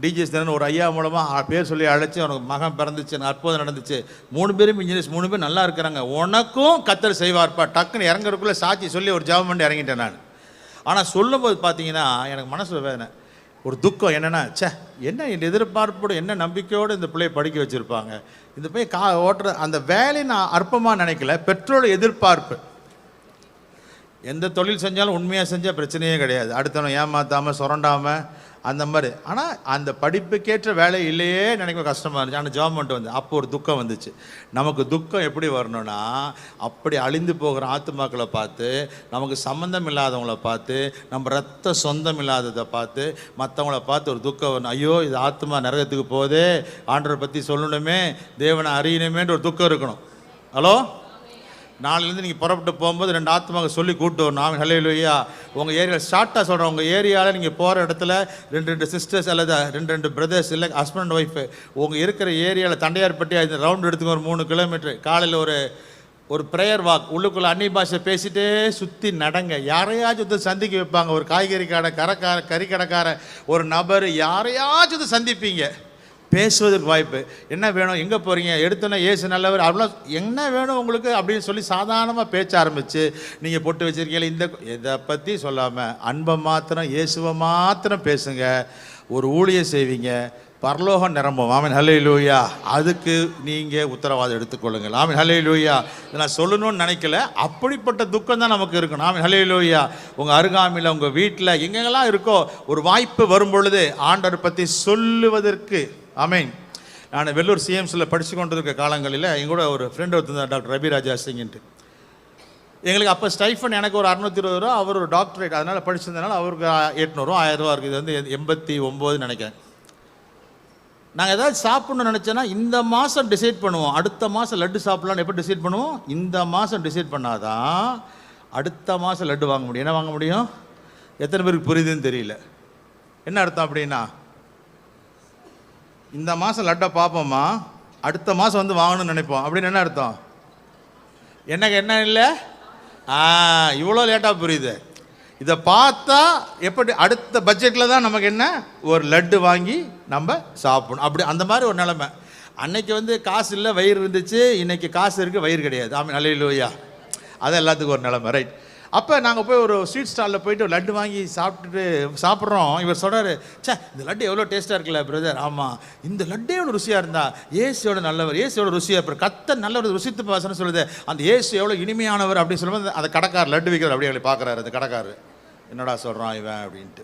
Speaker 1: டிஜிஎஸ் திறன் ஒரு ஐயா மூலமாக பேர் சொல்லி அழைச்சி அவனுக்கு மகன் பிறந்துச்சு. எனக்கு அற்புதம் நடந்துச்சு. 3 பேரும் இன்ஜினியர்ஸ், 3 பேர் நல்லா இருக்கிறாங்க. உனக்கும் கத்தர் செய்வார்ப்பா. டக்குன்னு இறங்குறதுக்குள்ளே சாட்சி சொல்லி ஒரு ஜெபம் பண்ணி இறங்கிட்டேன் நான். ஆனால் சொல்லும்போது பார்த்தீங்கன்னா எனக்கு மனசில் வேதனை, ஒரு துக்கம். என்னென்னா, என்ன எதிர்பார்ப்போடு என்ன நம்பிக்கையோடு இந்த பிள்ளையை படிக்க வச்சுருப்பாங்க. இந்த பையன் ஓட்டுற அந்த வேலையை நான் அற்பமாக நினைக்கல, பெற்றோட எதிர்பார்ப்பு. எந்த தொழில் செஞ்சாலும் உண்மையாக செஞ்சால் பிரச்சனையே கிடையாது. அடுத்தவனை ஏமாற்றாமல் சுரண்டாமல் அந்த மாதிரி. ஆனால் அந்த படிப்புக்கேற்ற வேலை இல்லையே நினைக்க கஷ்டமாக இருந்துச்சு. ஆனால் ஜாப் மட்டும் வந்து அப்போ ஒரு துக்கம் வந்துச்சு. நமக்கு துக்கம் எப்படி வரணும்னா, அப்படி அழிந்து போகிற ஆத்துமாக்களை பார்த்து, நமக்கு சம்மந்தம் இல்லாதவங்கள பார்த்து, நம்ம ரத்த சொந்தம் இல்லாததை பார்த்து, மற்றவங்கள பார்த்து ஒரு துக்கம் வரணும். ஐயோ இது ஆத்துமா நரகத்துக்கு போதே, ஆண்டவரை பற்றி சொல்லணுமே, தேவனை அறியணுமேன்ற ஒரு துக்கம் இருக்கணும். ஹலோ, நாளிலேருந்து நீங்கள் புறப்பட்டு போகும்போது 2 ஆத்மாவை சொல்லி கூப்பிட்டு வரணும். ஆமாம், ஹல்லேலூயா. உங்கள் ஏரியாவில் ஷார்ட்டாக சொல்கிறேன், உங்கள் ஏரியாவில் நீங்கள் போகிற இடத்துல 2 சிஸ்டர்ஸ் அல்லது 2 பிரதர்ஸ் இல்லை ஹஸ்பண்ட் அண்ட் ஒய்ஃபு உங்கள் இருக்கிற ஏரியாவில் தண்டையார்பட்டி அது ரவுண்ட் எடுத்துங்க, ஒரு 3 கிலோமீட்டர். காலையில் ஒரு ப்ரேயர் வாக், உள்ளுக்குள்ளே அந்நிய பாஷை பேசிகிட்டே சுற்றி நடங்க. யாரையாச்சும் சந்திக்க வைப்பாங்க. ஒரு காய்கறி கடை கறி கடைக்கார ஒரு நபர் யாரையாச்சும் சந்திப்பீங்க. பேசுவதற்கு வாய்ப்பு. என்ன வேணும், எங்கே போகிறீங்க, எடுத்தோன்னே ஏசு நல்லவர், அவ்வளோ என்ன வேணும் உங்களுக்கு அப்படின்னு சொல்லி சாதாரணமாக பேச்ச ஆரம்பித்து நீங்கள் பொட்டு வச்சுருக்கீங்களா, இந்த இதை பற்றி சொல்லாமல் அன்பை மாத்திரம் இயேசுவை மாத்திரம் பேசுங்க. ஒரு ஊழியம் செய்வீங்க, பரலோகம் நிரம்பும். ஆமீன், ஹல்லேலூயா. அதுக்கு நீங்கள் உத்தரவாதம் எடுத்துக்கொள்ளுங்கள். ஆமீன், ஹல்லேலூயா. இதை நான் சொல்லணும்னு நினைக்கல, அப்படிப்பட்ட துக்கம் தான் நமக்கு இருக்கணும். ஆமீன், ஹல்லேலூயா. உங்கள் அருகாமையில் உங்கள் வீட்டில் எங்கெங்கெல்லாம் இருக்கோ ஒரு வாய்ப்பு வரும் பொழுது ஆண்டவரை பற்றி சொல்லுவதற்கு. ஆமீன். நான் வெள்ளூர் சிஎம்சியில் படித்து கொண்டு இருக்க காலங்களில் எங்கூட ஒரு ஃப்ரெண்டு ஒருத்தர் டாக்டர் ரவி ராஜா சிங்ன்ட்டு. எங்களுக்கு அப்போ ஸ்டைஃபன் எனக்கு ஒரு 620 ரூபா, அவர் ஒரு டாக்டரேட், அதனால் படிச்சிருந்தனால அவருக்கு 800 ரூபா 1000 ரூபா இருக்குது. இது வந்து 89 நினைக்கிறேன். நாங்கள் ஏதாவது சாப்பிட்ணுன்னு நினச்சோன்னா இந்த மாதம் டிசைட் பண்ணுவோம், அடுத்த மாதம் லட்டு சாப்பிட்லான்னு. எப்போ டிசைட் பண்ணுவோம்? இந்த மாதம் டிசைட் பண்ணாதான் அடுத்த மாதம் லட்டு வாங்க முடியும். என்ன வாங்க முடியும்? எத்தனை பேருக்கு புரியுதுன்னு தெரியல. என்ன அர்த்தம் அப்படின்னா, இந்த மாதம் லட்டை பார்ப்போம்மா, அடுத்த மாதம் வந்து வாங்கணும்னு நினைப்போம். அப்படின்னு என்ன அர்த்தம்? என்ன இல்லை, இவ்வளோ லேட்டாக புரியுது. இதை பார்த்தா எப்படி அடுத்த பட்ஜெட்டில் தான் நமக்கு என்ன ஒரு லட்டு வாங்கி நம்ம சாப்பிடணும். அப்படி அந்த மாதிரி ஒரு நிலைமை. அன்னைக்கு வந்து காசு இல்லை, வயிறு இருந்துச்சு. இன்னைக்கு காசு இருக்குது, வயிறு கிடையாது. ஆமாம், ஹல்லேலூயா. அது எல்லாத்துக்கும் ஒரு நிலைமை, ரைட். அப்போ நாங்கள் போய் ஒரு ஸ்வீட் ஸ்டாலில் போயிட்டு ஒரு லட்டு வாங்கி சாப்பிட்றோம். இவர் சொல்கிறாரு, இந்த லட்டு எவ்வளோ டேஸ்ட்டாக இருக்குல்ல பிரதர். ஆமாம், இந்த லட்டே எவ்வளோ ருசியாக இருந்தா, ஏசுவோட நல்லவர், ஏசு எவ்வளோ ருசியாக இருப்பார், கத்த நல்லவர், ருசித்து பாசன்னு சொல்லுது, அந்த ஏசு எவ்வளோ இனிமையானவர் அப்படின்னு சொல்லும்போது அந்த கடைக்காரர் லட்டு விற்கிறார். அப்படி அவளை பார்க்குறாரு அந்த கடைக்காரர். என்னடா சொல்கிறான் இவன் அப்படின்ட்டு.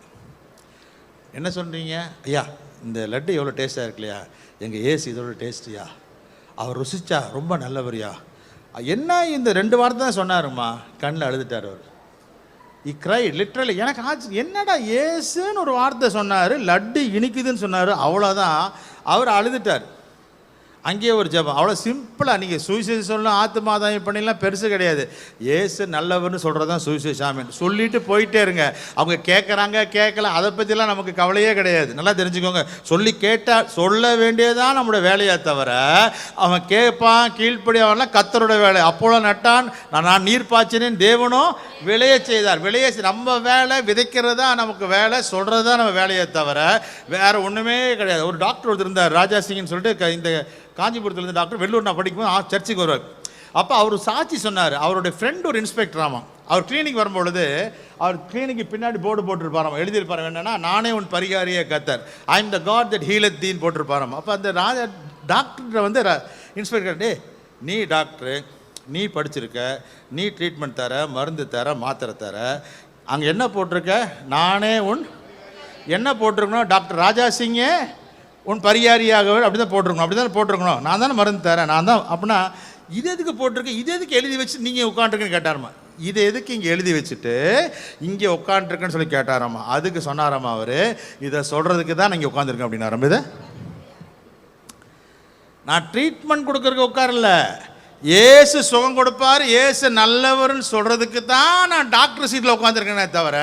Speaker 1: என்ன சொல்கிறீங்க ஐயா, இந்த லட்டு எவ்வளோ டேஸ்ட்டாக இருக்கு இல்லையா, எங்கள் ஏசு இதோட டேஸ்ட்டியா, அவர் ருசிச்சா ரொம்ப நல்லவரியா. என்ன இந்த 2 வார்த்தை தான் சொன்னாருமா, கண்ணில் அழுதுட்டார் அவர். Cried literally. எனக்கு ஆச்சு, என்னடா ஏசுன்னு ஒரு வார்த்தை சொன்னார், லட்டு இனிக்குதுன்னு சொன்னார், அவ்வளோதான். அவர் அழுதுட்டார். அங்கேயே ஒரு ஜெபம், அவ்வளோ சிம்பிளாக. நீங்கள் சுவிசேஷம் சொல்லலாம், ஆத்துமாதாயம் பண்ணிடலாம், பெருசு கிடையாது. ஏசு நல்லவர்னு சொல்கிறது தான் சுவிசேஷம். ஆமென். சொல்லிட்டு போயிட்டே இருங்க. அவங்க கேட்குறாங்க கேட்கல, அதை பற்றிலாம் நமக்கு கவலையே கிடையாது. நல்லா தெரிஞ்சுக்கோங்க. சொல்லி கேட்டால் சொல்ல வேண்டியதான் நம்மளோட வேலையை தவிர, அவன் கேட்பான் கீழ்ப்படி அவன்லாம் கர்த்தரோட வேலை. அப்போலோ நட்டான், நான் நீர் பாய்ச்சினேன், தேவனும் விளைய செய்தார். நம்ம வேலை விதைக்கிறது தான் நமக்கு வேலை, சொல்கிறது தான் நம்ம வேலையை தவிர வேறு ஒன்றுமே கிடையாது. ஒரு டாக்டர் ஒருத்தர் இருந்தார், ராஜா சிங்னு சொல்லிட்டு, இந்த காஞ்சிபுரத்துலேருந்து டாக்டர். வெள்ளூர் நான் படிக்கும்போது சர்ச்சுக்கு வருவார். அப்போ அவர் சாட்சி சொன்னார். அவருடைய ஃப்ரெண்ட் ஒரு இன்ஸ்பெக்டர். ஆமாம், அவர் கிளினிக் வரும்பொழுது அவர் கிளினிக்கு பின்னாடி போர்டு போட்டிருப்பாராம். எழுதியிருப்பாரு என்னன்னா, நானே உன் பரிகாரியை கத்தர், I am the God that healeth தீன்னு போட்டிருப்பாராம். அப்போ அந்த டாக்டர் வந்து இன்ஸ்பெக்டர், நீ டாக்டரு, நீ படிச்சிருக்க, நீ ட்ரீட்மெண்ட் தர, மருந்து தர, மாத்திரை தர, அங்கே என்ன போட்டிருக்க, நானே உன் என்ன போட்டிருக்கணும், டாக்டர் ராஜா சிங்கே உன் பரிகாரியாக அப்படி தான் போட்டிருக்கணும். அப்படி தான் போட்டிருக்கணும். நான் தானே மருந்து தரேன், நான் தான். அப்படின்னா இது எதுக்கு போட்டிருக்கு, இது எதுக்கு எழுதி வச்சு நீங்கள் உட்காந்துருக்குன்னு கேட்டாரம்மா. இது எதுக்கு இங்கே எழுதி வச்சுட்டு இங்கே உட்காந்துருக்குன்னு சொல்லி கேட்டாராம்மா. அதுக்கு சொன்னாராம்மா அவர், இதை சொல்கிறதுக்கு தான் நான் இங்கே உட்காந்துருக்கேன் அப்படின்னாராம். இதை நான் ட்ரீட்மெண்ட் கொடுக்கறதுக்கு உட்காரல, ஏசு சுகம் கொடுப்பார், ஏசு நல்லவர்னு சொல்கிறதுக்கு தான் நான் டாக்டர் சீட்டில் உட்காந்துருக்கேனே தவிர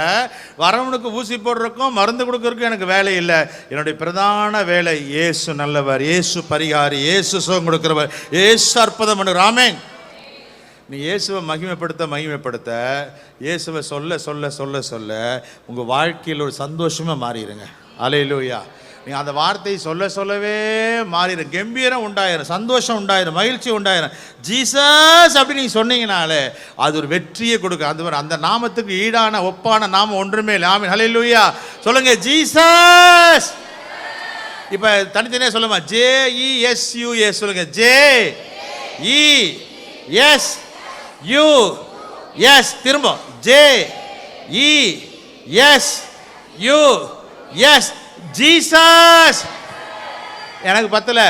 Speaker 1: வரவனுக்கு ஊசி போடுறதுக்கும் மருந்து கொடுக்கறதுக்கும் எனக்கு வேலை இல்லை. என்னுடைய பிரதான வேலை ஏசு நல்லவர், ஏசு பரிகாரி, ஏசு சுகம் கொடுக்கிறவர், ஏசு அற்புதம் பண்ணுற. ஆமென். நீ இயேசுவை மகிமைப்படுத்த இயேசுவை சொல்ல சொல்ல சொல்ல சொல்ல உங்கள் வாழ்க்கையில் ஒரு சந்தோஷமாக மாறிடுங்க. அல்லேலூயா. நீங்கள் அந்த வார்த்தையை சொல்ல சொல்லவே மாறிடும். கம்பீரம் உண்டாயிரும், சந்தோஷம் உண்டாயிரும், மகிழ்ச்சி உண்டாயிரும். ஜீசஸ் அப்படி நீங்கள் சொன்னீங்கனாலே அது ஒரு வெற்றியை கொடுக்கும். அந்த நாமத்துக்கு ஈடான ஒப்பான நாமம் ஒன்றுமே இல்லை. ஆமென். அல்லேலூயா. சொல்லுங்க ஜீசஸ். இப்போ தனித்தனியாக சொல்லுமா, JESUS சொல்லுங்க. JESUS. திரும்ப JESUS. ஜீசஸ். எனக்கு பத்தல.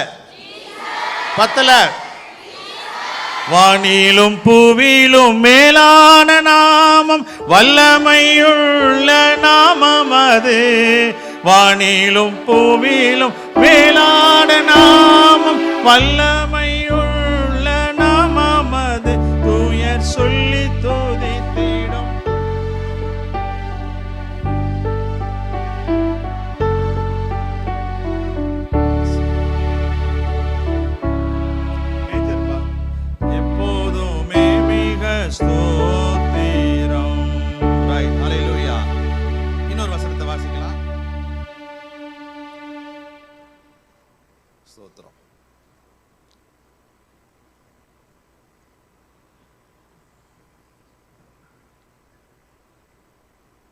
Speaker 1: வானிலும் பூவிலும் மேலான நாமம், வல்லமையுள்ள நாமம் அது. வானிலும் பூவிலும் மேலான நாமம், வல்லமையுள்ள நாமம் அது. தூயர் சொல்லி துதித்திடும். எப்போதுமே மிக ஸ்தோத்திரம். ரைட். ஹல்லேலூயா. இன்னொரு வசனத்தை வாசிக்கலாம். ஸ்தோத்திரம்.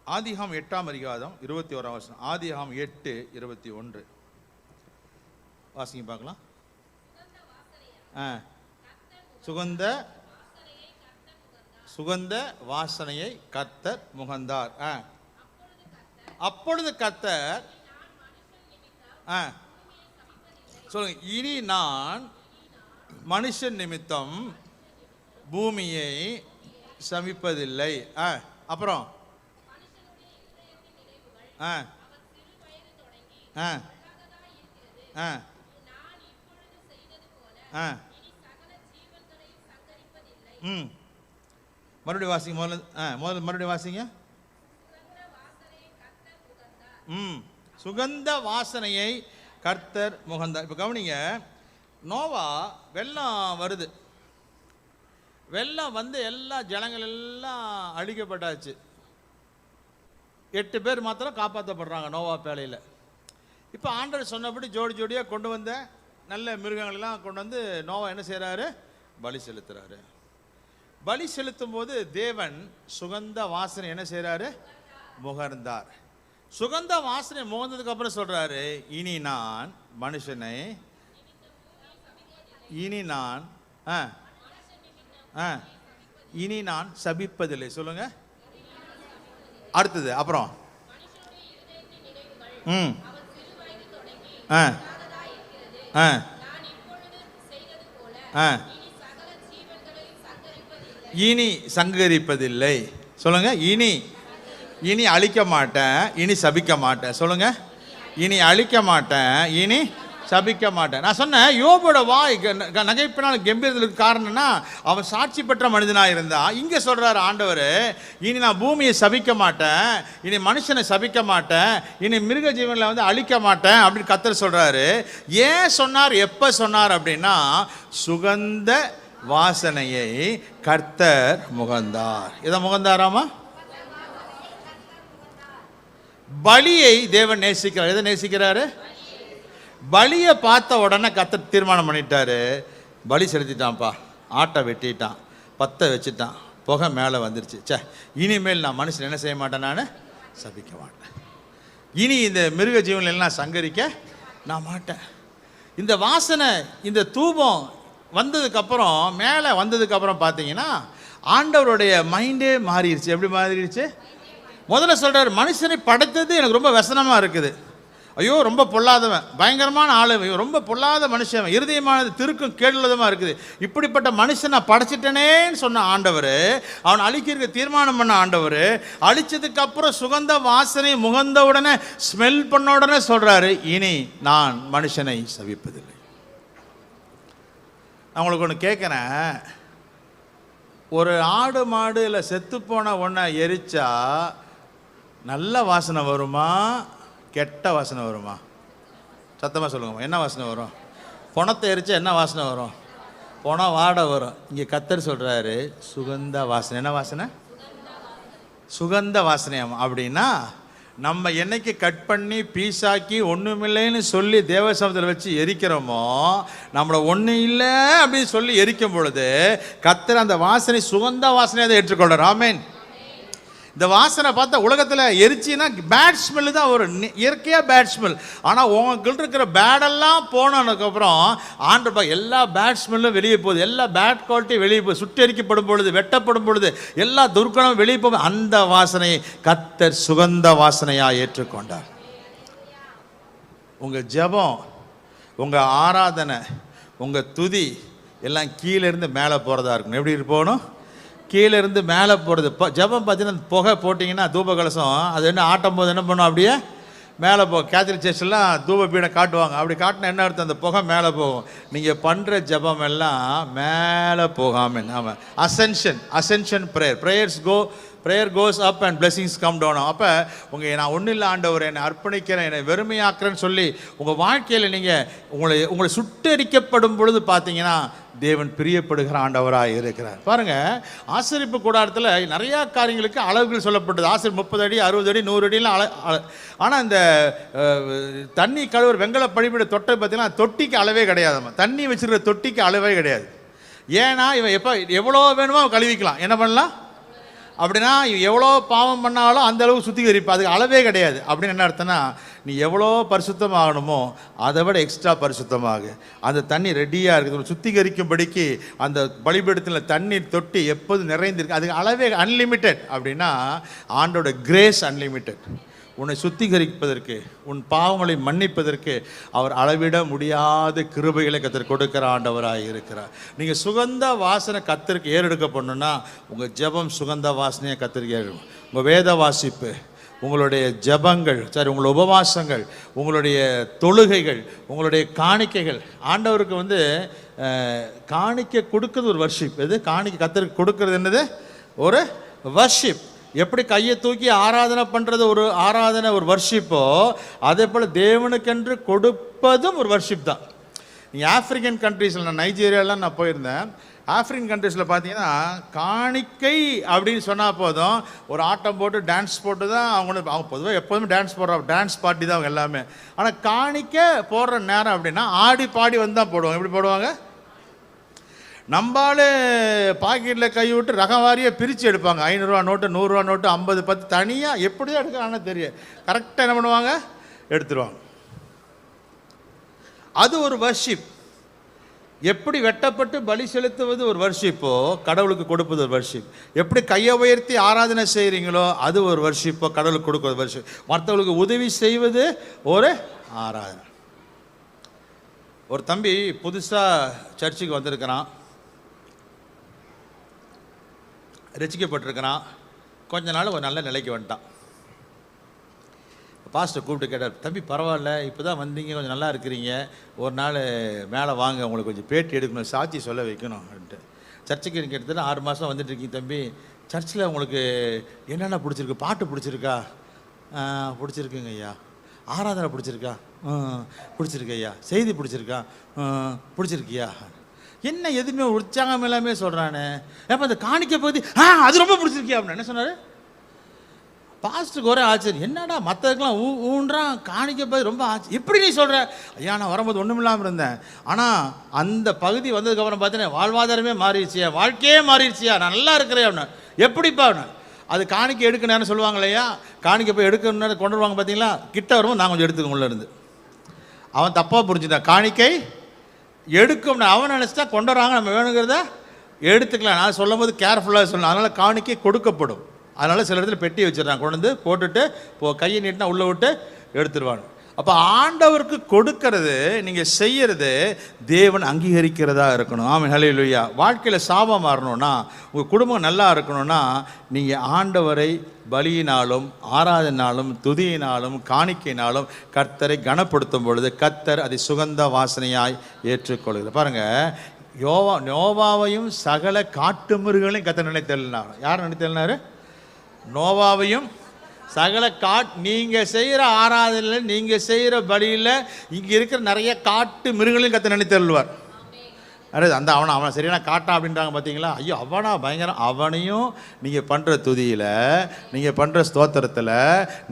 Speaker 1: ஆதிகாம் 8ஆம் அதிகாரம் 21ஆம் வசனம். ஆதிகாம் 8:21 வாசிங்க பார்க்கலாம். சுகந்த வாசனையை கர்த்தர் முகந்தார். அப்பொழுது கர்த்தர் சொல்லுங்க, இனி நான் மனுஷன் நிமித்தம் பூமியை சமிப்பதில்லை. அப்புறம் மறுபடியும் வாசிங்க. மறுபடியும் வாசிங்க. சுகந்த வாசனையை கர்த்தர் முகந்தார். இப்போ கவனிங்க, நோவா வெள்ளம் வருது. வெள்ளம் வந்து எல்லா ஜனங்கள் எல்லாம் அழிக்கப்பட்டாச்சு. 8 பேர் மாத்திரம் காப்பாற்றப்படுறாங்க நோவா பேழையில். இப்போ ஆண்டவர் சொன்னபடி ஜோடி ஜோடியாக கொண்டு வந்த நல்ல மிருகங்களெல்லாம் கொண்டு வந்து நோவா என்ன செய்கிறாரு? பலி செலுத்துகிறாரு. பலி செலுத்தும் போது தேவன் சுகந்த வாசனை என்ன செய்கிறாரு? முகர்ந்தார். சுகந்த வாசனை முகர்ந்ததுக்கு அப்புறம் சொல்கிறாரு, இனி நான் மனுஷனை இனி நான் சபிப்பதில்லை. சொல்லுங்க. அடுத்தது அப்புறம் இனி சங்கரிப்பதில்லை. சொல்லுங்க. இனி அழிக்க மாட்டேன், இனி சபிக்க மாட்டேன். சொல்லுங்க. இனி அழிக்க மாட்டேன், இனி சபிக்க மாட்டேன். நான் சொன்னேன், யோபோட வாய் நகைப்பினால் கம்பீரத்துக்கு காரணம்னா அவன் சாட்சி பெற்ற மனிதனாக இருந்தான். இங்கே சொல்கிறார் ஆண்டவர், இனி நான் பூமியை சபிக்க மாட்டேன், இனி மனுஷனை சபிக்க மாட்டேன், இனி மிருக ஜீவனில் வந்து அழிக்க மாட்டேன் அப்படின்னு கர்த்தர் சொல்கிறாரு. ஏன் சொன்னார், எப்போ சொன்னார் அப்படின்னா, சுகந்த வாசனையை கர்த்தர் முகந்தார். இதை முகந்தாராமா? பலியை தேவன் நேசிக்கிறார். எதை நேசிக்கிறாரு? பலியை பார்த்த உடனே கர்த்தர் தீர்மானம் பண்ணிட்டாரு, பலி செலுத்திட்டான்ப்பா, ஆட்டை வெட்டிட்டான், பற்ற வச்சுட்டான், புகை மேலே வந்துருச்சு. இனிமேல் நான் மனுஷன் என்ன செய்ய மாட்டேன், நான் சபிக்க மாட்டேன், இனி இந்த மிருக ஜீவனெல்லாம் சங்கரிக்க நான் மாட்டேன். இந்த வாசனை, இந்த தூபம் வந்ததுக்கப்புறம், மேலே வந்ததுக்கப்புறம் பார்த்தீங்கன்னா ஆண்டவருடைய மைண்டே மாறிடுச்சு. எப்படி மாறிடுச்சு? முதல்ல சொல்கிறார், மனுஷனை படைத்தது எனக்கு ரொம்ப வசனமாக இருக்குது, ஐயோ ரொம்ப பொல்லாதவன், பயங்கரமான ஆளு, ரொம்ப பொல்லாத மனுஷன், இருதயமானது திருக்கும் கேடுள்ளதமாக இருக்குது, இப்படிப்பட்ட மனுஷன் நான் படைச்சிட்டனேன்னு சொன்ன ஆண்டவர், அவன் அழிக்கிறதுக்கு தீர்மானம் பண்ண ஆண்டவர், அழிச்சதுக்கு அப்புறம் சுகந்த வாசனை முகந்த உடனே ஸ்மெல் பண்ண உடனே சொல்றாரு, இனி நான் மனுஷனை சபிப்பதில்லை. நான் உங்களுக்கு ஒன்று கேட்குறேன், ஒரு ஆடு மாடு இல்லை செத்துப்போன ஒன்றை எரிச்சா நல்ல வாசனை வருமா, கெட்ட வாசனை வருமா? சத்தமாக சொல்லுங்கம்மா, என்ன வாசனை வரும்? பொணத்தை எரிச்சா என்ன வாசனை வரும்? பொணம் வாடை வரும். இங்கே கர்த்தர் சொல்கிறாரு சுகந்த வாசனை. என்ன வாசனை? சுகந்த வாசனையாம். அப்படின்னா நம்ம என்னைக்கு கட் பண்ணி பீஸாக்கி ஒன்றுமில்லைன்னு சொல்லி தேவசமத்தில் வச்சு எரிக்கிறோமோ, நம்மளை ஒன்றும் இல்லை அப்படின்னு சொல்லி எரிக்கும் பொழுது கர்த்தர் அந்த வாசனை சுகந்த வாசனையை தான் ஏற்றுக்கொள்கிறார். ஆமென். இந்த வாசனை பார்த்தா உலகத்தில் எரிச்சின்னா பேட் ஸ்மெல்லு தான் வரும், இயற்கையாக பேட் ஸ்மெல். ஆனால் உங்கள்கிட்ட இருக்கிற பேடெல்லாம் போனதுக்கப்புறம் ஆண்டப்பா எல்லா பேட் ஸ்மெல்லும் வெளியே போகுது, எல்லா பேட் குவாலிட்டியும் வெளியே போகுது. சுட்டெரிக்கப்படும் பொழுது, வெட்டப்படும் பொழுது எல்லா துர்க்கணமும் வெளியே போகும். அந்த வாசனையை கர்த்தர் சுகந்த வாசனையாக ஏற்றுக்கொண்டார். உங்கள் ஜெபம், உங்கள் ஆராதனை, உங்கள் துதி எல்லாம் கீழேருந்து மேலே போகிறதா இருக்கணும். எப்படி போகணும்? கீழே இருந்து மேலே போகிறது. ஜெபம் பார்த்தீங்கன்னா புகை போட்டிங்கன்னா தூப கலசம் அது என்ன ஆட்டும் போது என்ன பண்ணும், அப்படியே மேலே போகும். கேத்தலிக் சர்ச்செல்லாம் தூப பீடம் காட்டுவாங்க, அப்படி காட்டினா என்ன அர்த்தம்? அந்த புகை மேலே போகும். நீங்கள் பண்ணுற ஜெபம் எல்லாம் மேலே போகாமல். ஆமாம், ascension prayer goes up and blessings come down. அப்போ நான் ஒன்றும் இல்லை ஆண்டவர், என்னை அர்ப்பணிக்கிறேன், என்னை வெறுமையாக்குறேன்னு சொல்லி உங்கள் வாழ்க்கையில் நீங்கள் உங்களை சுட்டரிக்கப்படும் பொழுது பார்த்தீங்கன்னா தேவன் பிரியப்படுகிற ஆண்டவராக இருக்கிறார். பாருங்கள், ஆசரிப்பு கூடாரத்தில் நிறையா காரியங்களுக்கு அளவுகள் சொல்லப்பட்டது. ஆசரிப்பு 30 அடி 60 அடி 100 அடிலாம் ஆனால் இந்த தண்ணி கழுவுற வெங்கல பழிபீட தொட்டை பார்த்தீங்கன்னா தொட்டிக்கு அளவே கிடையாதுமா. தண்ணி வச்சுருக்கிற தொட்டிக்கு அளவே கிடையாது. ஏன்னா இவன் எவ்வளோ வேணுமோ அவன் கழுவிக்கலாம். என்ன பண்ணலாம் அப்படின்னா, எவ்வளோ பாவம் பண்ணாலும் அந்த அளவுக்கு சுத்திகரிப்பு, அதுக்கு அளவே கிடையாது. அப்படின்னு என்ன அர்த்தம்னா, நீ எவ்வளோ பரிசுத்தமாகணுமோ அதை விட எக்ஸ்ட்ரா பரிசுத்தமாக அந்த தண்ணி ரெடியாக இருக்குது. சுத்திகரிக்கும்படிக்கு அந்த பலிபீடத்தில் தண்ணீர் தொட்டி எப்போதும் நிறைந்திருக்கு. அதுக்கு அளவே அன்லிமிட்டெட். அப்படின்னா ஆண்டோட கிரேஸ் அன்லிமிட்டெட். உன்னை சுத்திகரிப்பதற்கு, உன் பாவங்களை மன்னிப்பதற்கு அவர் அளவிட முடியாத கிருபைகளை கர்த்தர் கொடுக்கிற ஆண்டவராக இருக்கிறார். நீங்கள் சுகந்த வாசனை கர்த்தருக்கு ஏறெடுக்க பண்ணணுன்னா உங்கள் ஜெபம் சுகந்த வாசனையை கர்த்தருக்கு ஏறும். உங்கள் வேத வாசிப்பு, உங்களுடைய ஜெபங்கள், உங்களுடைய உபவாசங்கள், உங்களுடைய தொழுகைகள், உங்களுடைய காணிக்கைகள். ஆண்டவருக்கு காணிக்கை கொடுக்குறது ஒரு வர்ஷிப். எது காணிக்கை கர்த்தருக்கு கொடுக்கறது? என்னது? ஒரு வர்ஷிப். எப்படி கையை தூக்கி ஆராதனை பண்ணுறது ஒரு ஆராதனை, ஒரு வர்ஷிப்போ, அதே போல் தேவனுக்கென்று கொடுப்பதும் ஒரு வர்ஷிப் தான். நீங்கள் ஆஃப்ரிக்கன் கண்ட்ரீஸில், நான் நைஜீரியாலாம் நான் போயிருந்தேன். ஆஃப்ரிக்கன் கண்ட்ரீஸில் பார்த்தீங்கன்னா காணிக்கை அப்படின்னு சொன்னால் போதும், ஒரு ஆட்டம் போட்டு டான்ஸ் போட்டு தான் அவங்க பொதுவாக எப்போதுமே டான்ஸ் போடுறாங்க, டான்ஸ் பார்ட்டி தான் அவங்க எல்லாமே. ஆனால் காணிக்கை போடுற நேரம் அப்படின்னா ஆடி பாடி வந்து தான் போடுவாங்க. எப்படி போடுவாங்க? நம்பாலே பாக்கெட்டில் கை விட்டு ரகம் வாரியாக பிரித்து எடுப்பாங்க. 500 ரூபா நோட்டு, 100 ரூபா நோட்டு, 50, 10 தனியாக எப்படி தான் எடுக்கிறாங்கன்னு தெரியும். கரெக்டாக என்ன பண்ணுவாங்க? எடுத்துருவாங்க. அது ஒரு வர்ஷிப். எப்படி வெட்டப்பட்டு பலி செலுத்துவது ஒரு வர்ஷிப்போ, கடவுளுக்கு கொடுப்பது ஒரு வர்ஷிப். எப்படி கையை உயர்த்தி ஆராதனை செய்கிறீங்களோ அது ஒரு வர்ஷிப்போ, கடவுளுக்கு கொடுக்குறது வர்ஷிப். மற்றவர்களுக்கு உதவி செய்வது ஒரு ஆராதனை. ஒரு தம்பி புதுசாக சர்ச்சுக்கு வந்திருக்கிறான், ரசிக்கப்பட்டிருக்கிறான். கொஞ்ச நாள் ஒரு நல்ல நிலைக்கு வந்துட்டான். பாஸ்டர் கூப்பிட்டு கேட்டார், தம்பி பரவாயில்ல, இப்போ தான் வந்தீங்க, கொஞ்சம் நல்லா இருக்கிறீங்க, ஒரு நாள் மேலே வாங்க, உங்களுக்கு கொஞ்சம் பேட்டி எடுக்கணும், சாட்சி சொல்ல வைக்கணும் அப்படின்ட்டு. சர்ச்சுக்கு எனக்கு எடுத்துகிட்டு 6 மாதம் வந்துட்டுருக்கீங்க தம்பி, சர்ச்சில் உங்களுக்கு என்னென்ன பிடிச்சிருக்கு? பாட்டு பிடிச்சிருக்கா? பிடிச்சிருக்குங்க ஐயா. ஆராதனை பிடிச்சிருக்கா? பிடிச்சிருக்கு ஐயா. செய்தி பிடிச்சிருக்கா? பிடிச்சிருக்கியா? என்ன எதுவுமே உற்சாகம் எல்லாமே சொல்கிறானே. எப்போ அந்த காணிக்க பகுதி அது ரொம்ப பிடிச்சிருக்கியா அப்படின்னு என்ன சொன்னார்? பாஸ்டருக்கு ஒரே ஆச்சரியம். என்னடா மற்றதுக்கெல்லாம் ஊன்றான், காணிக்க பகுதி ரொம்ப ஆச்சரியம், எப்படி நீ சொல்கிற? ஐயா நான் வரும்போது ஒன்றும் இல்லாமல் இருந்தேன், ஆனால் அந்த பகுதி வந்ததுக்கப்புறம் பார்த்தீங்கன்னா வாழ்வாதாரமே மாறிடுச்சியா, வாழ்க்கையே மாறிடுச்சியா, நான் நல்லா இருக்கிறேன் அப்படின்னா. எப்படிப்பா அப்படின்னா, அது காணிக்கை எடுக்க நேரம் சொல்லுவாங்க இல்லையா, காணிக்கை போய் எடுக்க நேரம் கொண்டு வருவாங்க பார்த்தீங்களா, கிட்ட வரும்போது நான் கொஞ்சம் எடுத்துக்க உள்ள இருந்து. அவன் தப்பாக புரிஞ்சுட்டான். காணிக்கை எடுக்கும் அவன் நினச்சிட்டா கொண்டு வராங்க, நம்ம வேணுங்கிறத எடுத்துக்கலாம். நான் சொல்லும் போது கேர்ஃபுல்லாக சொல்லணும். அதனால் காணிக்கை கொடுக்கப்படும். அதனால் சில இடத்துல பெட்டி வச்சிடறாங்க, கொண்டு வந்து போட்டுட்டு கையை நீட்டினா உள்ளே விட்டு எடுத்துருவாங்க. அப்போ ஆண்டவருக்கு கொடுக்கறது, நீங்கள் செய்யறது தேவன் அங்கீகரிக்கிறதா இருக்கணும். ஆமென், ஹல்லேலூயா. வாழ்க்கையில் சாபம் மாறணும்னா, உங்கள் குடும்பம் நல்லா இருக்கணும்னா, நீங்கள் ஆண்டவரை பலியினாலும் ஆராதனாலும் துதியினாலும் காணிக்கையினாலும் கர்த்தரை கனப்படுத்தும் பொழுது கர்த்தர் அதை சுகந்த வாசனையாய் ஏற்றுக்கொள்கிறது. பாருங்கள், நோவாவையும் சகல காட்டு மிருகங்களையும் கர்த்தர் நினைத்தெழுனார். யார் நினைத்தெழுனாரு? நோவாவையும் சகல நீங்கள் செய்கிற ஆராதனையில், நீங்கள் செய்கிற பலியில் இங்கே இருக்கிற நிறைய காட்டு மிருகங்களையும் கர்த்தர் நினைத்தெழுவார். அந்த அவனை சரியான காட்டான் அப்படின்றாங்க பார்த்தீங்களா? ஐயோ, அவனா பயங்கரம். அவனையும் நீங்கள் பண்ணுற துதியில், நீங்கள் பண்ணுற ஸ்தோத்திரத்தில்,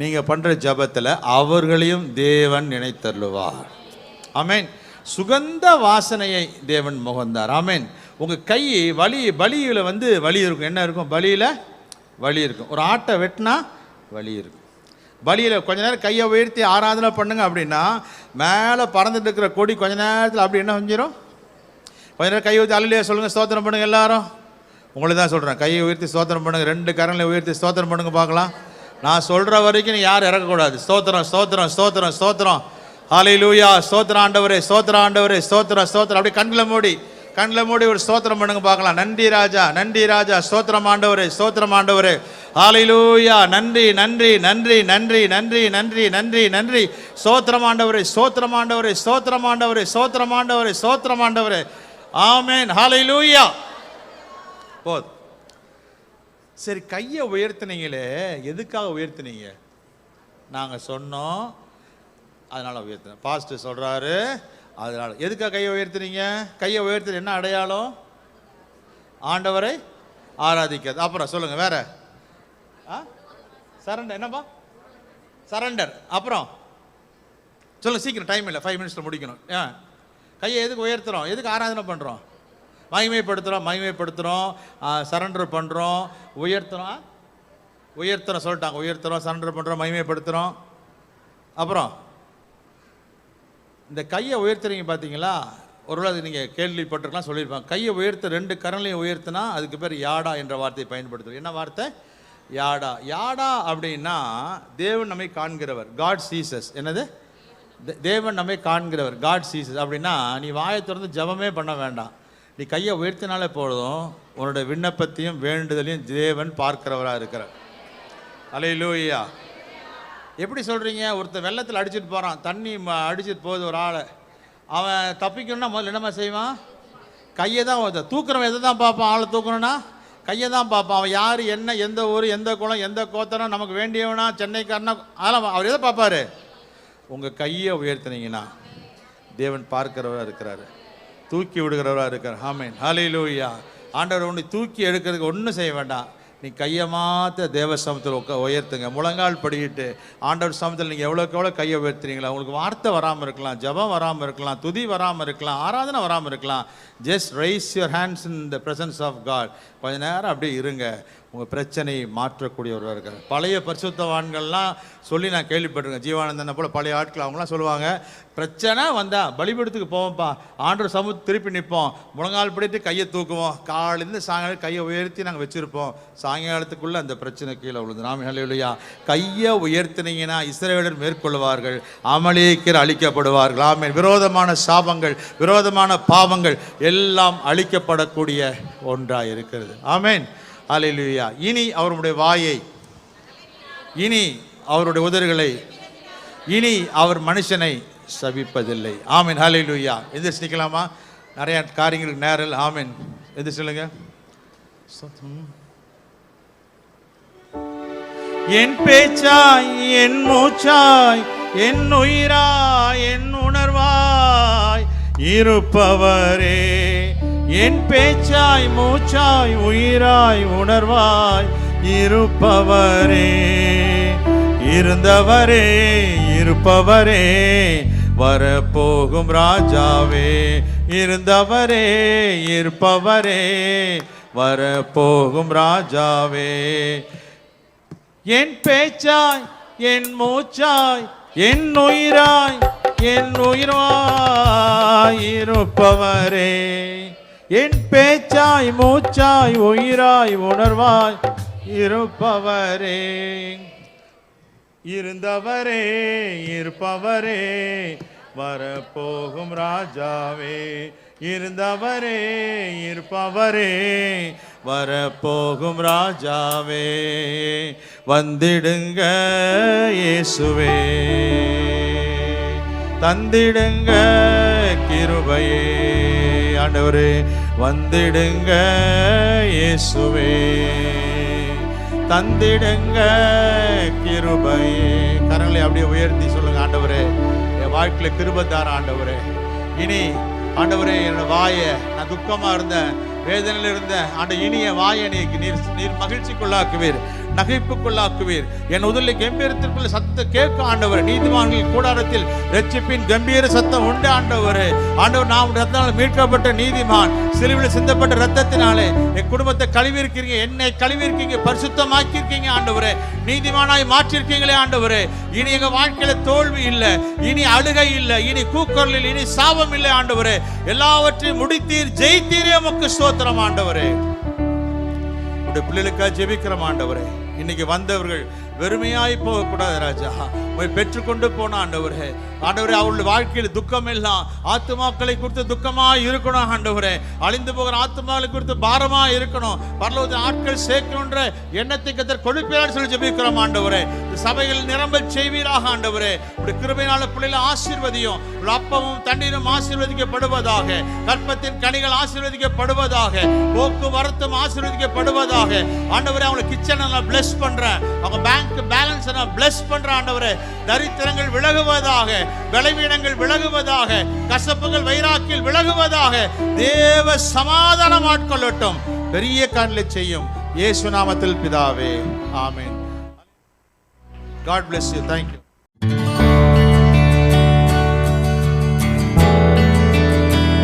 Speaker 1: நீங்கள் பண்ணுற ஜபத்தில் அவர்களையும் தேவன் நினைத்தருளுவார். ஆமென். சுகந்த வாசனையை தேவன் முகந்தார். ஆமென். உங்கள் கை பலியில் வலி இருக்கும். என்ன இருக்கும்? பலியில் வலி இருக்கும். ஒரு ஆட்டை வெட்டினா வலி இருக்கும். பலியில் கொஞ்ச நேரம் கையை உயர்த்தி ஆராதனை பண்ணுங்க அப்படின்னா, மேலே பறந்துட்டு இருக்கிற கொடி கொஞ்ச நேரத்தில் அப்படி என்ன செஞ்சிடும்? கொஞ்ச நேரம் கையை ஊற்றி அல்லையா சொல்லுங்கள், ஸ்தோத்திரம் பண்ணுங்க எல்லாரும். உங்களுக்கு தான் சொல்கிறேன், கையை உயர்த்தி ஸ்தோத்திரம் பண்ணுங்க. 2 கரங்களை உயர்த்தி ஸ்தோத்திரம் பண்ணுங்க பார்க்கலாம். நான் சொல்கிற வரைக்கும் நீ யாரும் இறக்கக்கூடாது. ஸ்தோத்திரம் ஸ்தோத்திரம் ஸ்தோத்திரம் ஸ்தோத்திரம், ஹல்லேலூயா, ஸ்தோத்திரம் ஆண்டவரே, ஸ்தோத்திரம் ஆண்டவரே, ஸ்தோத்திரம் ஸ்தோத்திரம். அப்படி கண்களை மூடி ஒரு ஸ்தோத்திரம் பண்ணுங்க பார்க்கலாம். நன்றி ராஜா, நன்றி ராஜா, ஸ்தோத்திரம் ஆண்டவரே, ஸ்தோத்திரம் ஆண்டவரே, ஹல்லேலூயா, நன்றி நன்றி நன்றி நன்றி நன்றி நன்றி நன்றி நன்றி, ஸ்தோத்திரம் ஆண்டவரே, ஸ்தோத்திரம் ஆண்டவரே, ஸ்தோத்திரம் ஆண்டவரே, ஸ்தோத்திரம் ஆண்டவரே, ஸ்தோத்திரம் ஆண்டவரே. ஆமென், ஹல்லேலூயா. போதும். சரி, கையை உயர்த்தினீங்களே, எதுக்காக உயர்த்தினீங்க? நாங்கள் சொன்னோம், அதனால் உயர்த்தினேன். பாஸ்டர் சொல்கிறாரு, அதனால். எதுக்காக கையை உயர்த்துறீங்க? கையை உயர்த்துறது என்ன அடையாளம்? ஆண்டவரை ஆராதிக்கிறது. அப்புறம் சொல்லுங்கள் வேற. சரண்டர். என்னப்பா சரண்டர்? அப்புறம் சொல்லுங்கள் சீக்கிரம், டைம் இல்லை, 5 மினிட்ஸில் முடிக்கணும். கையை எதுக்கு உயர்த்துறோம்? எதுக்கு ஆராதனை பண்ணுறோம்? மகிமைப்படுத்துகிறோம், சரண்டர் பண்ணுறோம், உயர்த்துறோம் சொல்லிட்டாங்க. உயர்த்துறோம், சரண்டர் பண்ணுறோம், மகிமைப்படுத்துகிறோம். அப்புறம் இந்த கையை உயர்த்துறீங்க பார்த்தீங்களா? ஒருவேளை அது நீங்கள் கேள்விப்பட்டிருக்கலாம், சொல்லியிருப்பாங்க. கையை உயர்த்த 2 கரங்களையும் உயர்த்தினா அதுக்கு பேர் யாடா என்ற வார்த்தையை பயன்படுத்துகிறோம். என்ன வார்த்தை? யாடா. யாடா அப்படின்னா தேவன் நம்மை காண்கிறவர், காட் சீசஸ். என்னது? தேவன் நம்மை காண்கிறவர், காட் சீசஸ். அப்படின்னா நீ வாயை திறந்து ஜபமே பண்ண வேண்டாம், நீ கையை உயர்த்தினாலே போதும், உன்னோட விண்ணப்பத்தையும் வேண்டுதலையும் தேவன் பார்க்கிறவராக இருக்கிறார். அல்லேலூயா. எப்படி சொல்கிறீங்க? ஒருத்தர் வெள்ளத்தில் அடிச்சுட்டு போகிறான், தண்ணி அடிச்சுட்டு போகுது ஒரு ஆளை. அவன் தப்பிக்கணும்னா முதல்ல என்னம்மா செய்வான்? கையை தான் தூக்குறவன். எதை தான் பார்ப்பான்? ஆளை தூக்கணும்னா கையை தான் பார்ப்பான். அவன் யார், என்ன, எந்த ஊர், எந்த குளம், எந்த கோத்தனம், நமக்கு வேண்டியவனா, சென்னைக்காரனா, அதெல்லாம் அவர் எதை பார்ப்பாரு? உங்கள் கையை உயர்த்தினீங்கன்னா தேவன் பார்க்கிறவராக இருக்கிறாரு, தூக்கி விடுகிறவராக இருக்கிறார். ஆமென், ஹல்லேலூயா. ஆண்டவர் உன்னை தூக்கி எடுக்கிறதுக்கு ஒன்றும் செய்ய வேண்டாம், நீ கையை மாற்ற தேவ சமூகத்தில் உயர்த்துங்க. முழங்கால் படிக்கிட்டு ஆண்டவர் சமூகத்தில் நீங்கள் எவ்வளோக்கு கையை உயர்த்துறீங்களா, உங்களுக்கு வார்த்தை வராமல் இருக்கலாம், ஜபம் வராமல் இருக்கலாம், துதி வராமல் இருக்கலாம், ஆராதனை வராமல் இருக்கலாம். Just raise your hands in the presence of God. கொஞ்ச நேரம் அப்படியே இருங்க, உங்கள் பிரச்சனையை மாற்றக்கூடியவராக இருக்கார். பழைய பரிசுத்தவான்கள்லாம் சொல்லி நான் கேள்விப்பட்டிருக்கேன். ஜீவானந்தனை போல் பழைய ஆட்கள் அவங்களாம் சொல்லுவாங்க, பிரச்சனை வந்தால் பலிபீடத்துக்கு போவோம்ப்பா, ஆண்டவர் சமூகத்தை திருப்பி நிற்போம், முழங்கால் படிட்டு கையை தூக்குவோம், காலையிலேருந்து சாயங்காலம் கையை உயர்த்தி நாங்கள் வச்சுருப்போம், சாயங்காலத்துக்குள்ளே அந்த பிரச்சனை கீழே விழுந்து. நாம ஹல்லேலூயா. கையை உயர்த்தினீங்கன்னா இஸ்ரவேலர் மேற்கொள்வார்கள், அமலேக்கியர் அழிக்கப்படுவார்கள். ஆமென். விரோதமான சாபங்கள், விரோதமான பாவங்கள் எல்லாம் அழிக்கப்படக்கூடிய ஒன்றாக இருக்கிறது. ஆமென், ஹல்லேலூயா. இனி அவருடைய வாயை, இனி அவருடைய உதடுகளை, இனி அவர் மனுஷனை சபிப்பதில்லை. ஆமென், ஹல்லேலூயா. எந்திரிச்சு நிற்கலாமா? நிறைய காரியங்களுக்கு நேரில். ஆமென், எந்திரிச்சு சொல்லுங்க. என் பேச்சாய், என் மூச்சாய், என் உயிராய், என் உணர்வாய் இருப்பவரே, என் பேச்சாய், மூச்சாய், உயிராய், உணர்வாய் இருப்பவரே, இருந்தவரே, இருப்பவரே, வரப்போகும் ராஜாவே, இருந்தவரே, இருப்பவரே, வரப்போகும் ராஜாவே, என் பேச்சாய், என் மூச்சாய், என் உயிராய், என் உயிராய் இருப்பவரே, என் பேச்சாய், மூச்சாய், உயிராய், உணர்வாய் இருப்பவரே. இருந்தவரே இருப்பவரே வரப்போகும் ராஜாவே, இருந்தவரே இருப்பவரே வரப்போகும் ராஜாவே, வந்திடுங்க இயேசுவே, தந்திடுங்க கிருபையே. ஆண்டவரே வந்திடுங்க இயேசுவே, தந்திடுங்க கிருபையே. கரங்களை அப்படியே உயர்த்தி சொல்லுங்க, ஆண்டவரே என் வாழ்க்கையில கிருபை தார ஆண்டவரே. இனி ஆண்டவரே என்னோட வாயை, நான் துக்கமா இருந்தேன், வேதனையில் இருந்த இனிய வாயை நீர் மகிழ்ச்சிக்குள்ளாக்குவீர், நகைப்புக்குள்ளாக்குவீர். என் உதலில் கம்பீரத்திற்குள்ள சத்தம் கேட்க ஆண்டவர். நீதிமான்கள் கூடாரத்தில் ரட்சிப்பின் கம்பீர சத்தம் உண்டு ஆண்டவர். ஆண்டவர் நாம் ரத்தத்தால் மீட்கப்பட்ட நீதிமான், சிலுவையில் சிந்தப்பட்ட ரத்தத்தினாலே என் குடும்பத்தை கழுவி இருக்கிறீங்க, என்னை கழுவி இருக்கீங்க, பரிசுத்தமாக்கி இருக்கீங்க ஆண்டவரே, நீதிமானாய் மாற்றிருக்கீங்களே ஆண்டவரே. இனி எங்க வாழ்க்கையில தோல்வி இல்லை, இனி அழுகை இல்லை, இனி கூக்குரலில் இனி சாபம் இல்லை ஆண்டவரே. எல்லாவற்றையும் முடித்தீர், ஜெயித்தீரே, உமக்கு ஸ்தோத்திரம் ஆண்டவரே. உடைய பிள்ளைகளுக்காக ஜெபிக்கிறோம் ஆண்டவரே. இன்னைக்கு வந்தவர்கள் வெறுமையாய் போகக்கூடாது ராஜா, போய் பெற்றுக்கொண்டு போன ஆண்டவரே. ஆண்டவரே அவருடைய வாழ்க்கையில் துக்கம் எல்லாம் ஆத்துமாக்களை குறித்து துக்கமாக இருக்கணும் ஆண்டவரே. அழிந்து போகிற ஆத்துமாக்களை குறித்து பாரமாக இருக்கணும். பரலோகத்தில் ஆட்கள் சேர்க்கின்ற எண்ணத்தை கத்தர் கொடுப்பீரான்னு சொல்லி ஜெபிக்கிறோம் ஆண்டவரே. சபைகள் நிரம்ப செய்வீராக ஆண்டவரே. உடைய கிருபையினால பிள்ளைகளை ஆசீர்வதியும். அப்பமும் தண்ணீரும் ஆசீர்வதிக்கப்படுவதாக, கற்பத்தின் கனிகள் ஆசீர்வதிக்கப்படுவதாக, போக்குவரத்தும் ஆசீர்வதிக்கப்படுவதாக ஆண்டவரே. அவங்களை கிச்சனை நான் பிளஸ் பண்றேன், அவங்க பேங்க் பேலன்ஸ் நான் பிளஸ் பண்றேன் ஆண்டவரே. தரித்திரங்கள் விலகுவதாக, பலவீனங்கள் விலகுவதாக, கசப்புகள் வைராக்கில் விலகுவதாக. தேவ சமாதானம் ஆட்கொள்ளட்டும், பெரிய காரியங்களை செய்யும் இயேசு நாமத்தில் பிதாவே, ஆமென். God bless you. Thank you.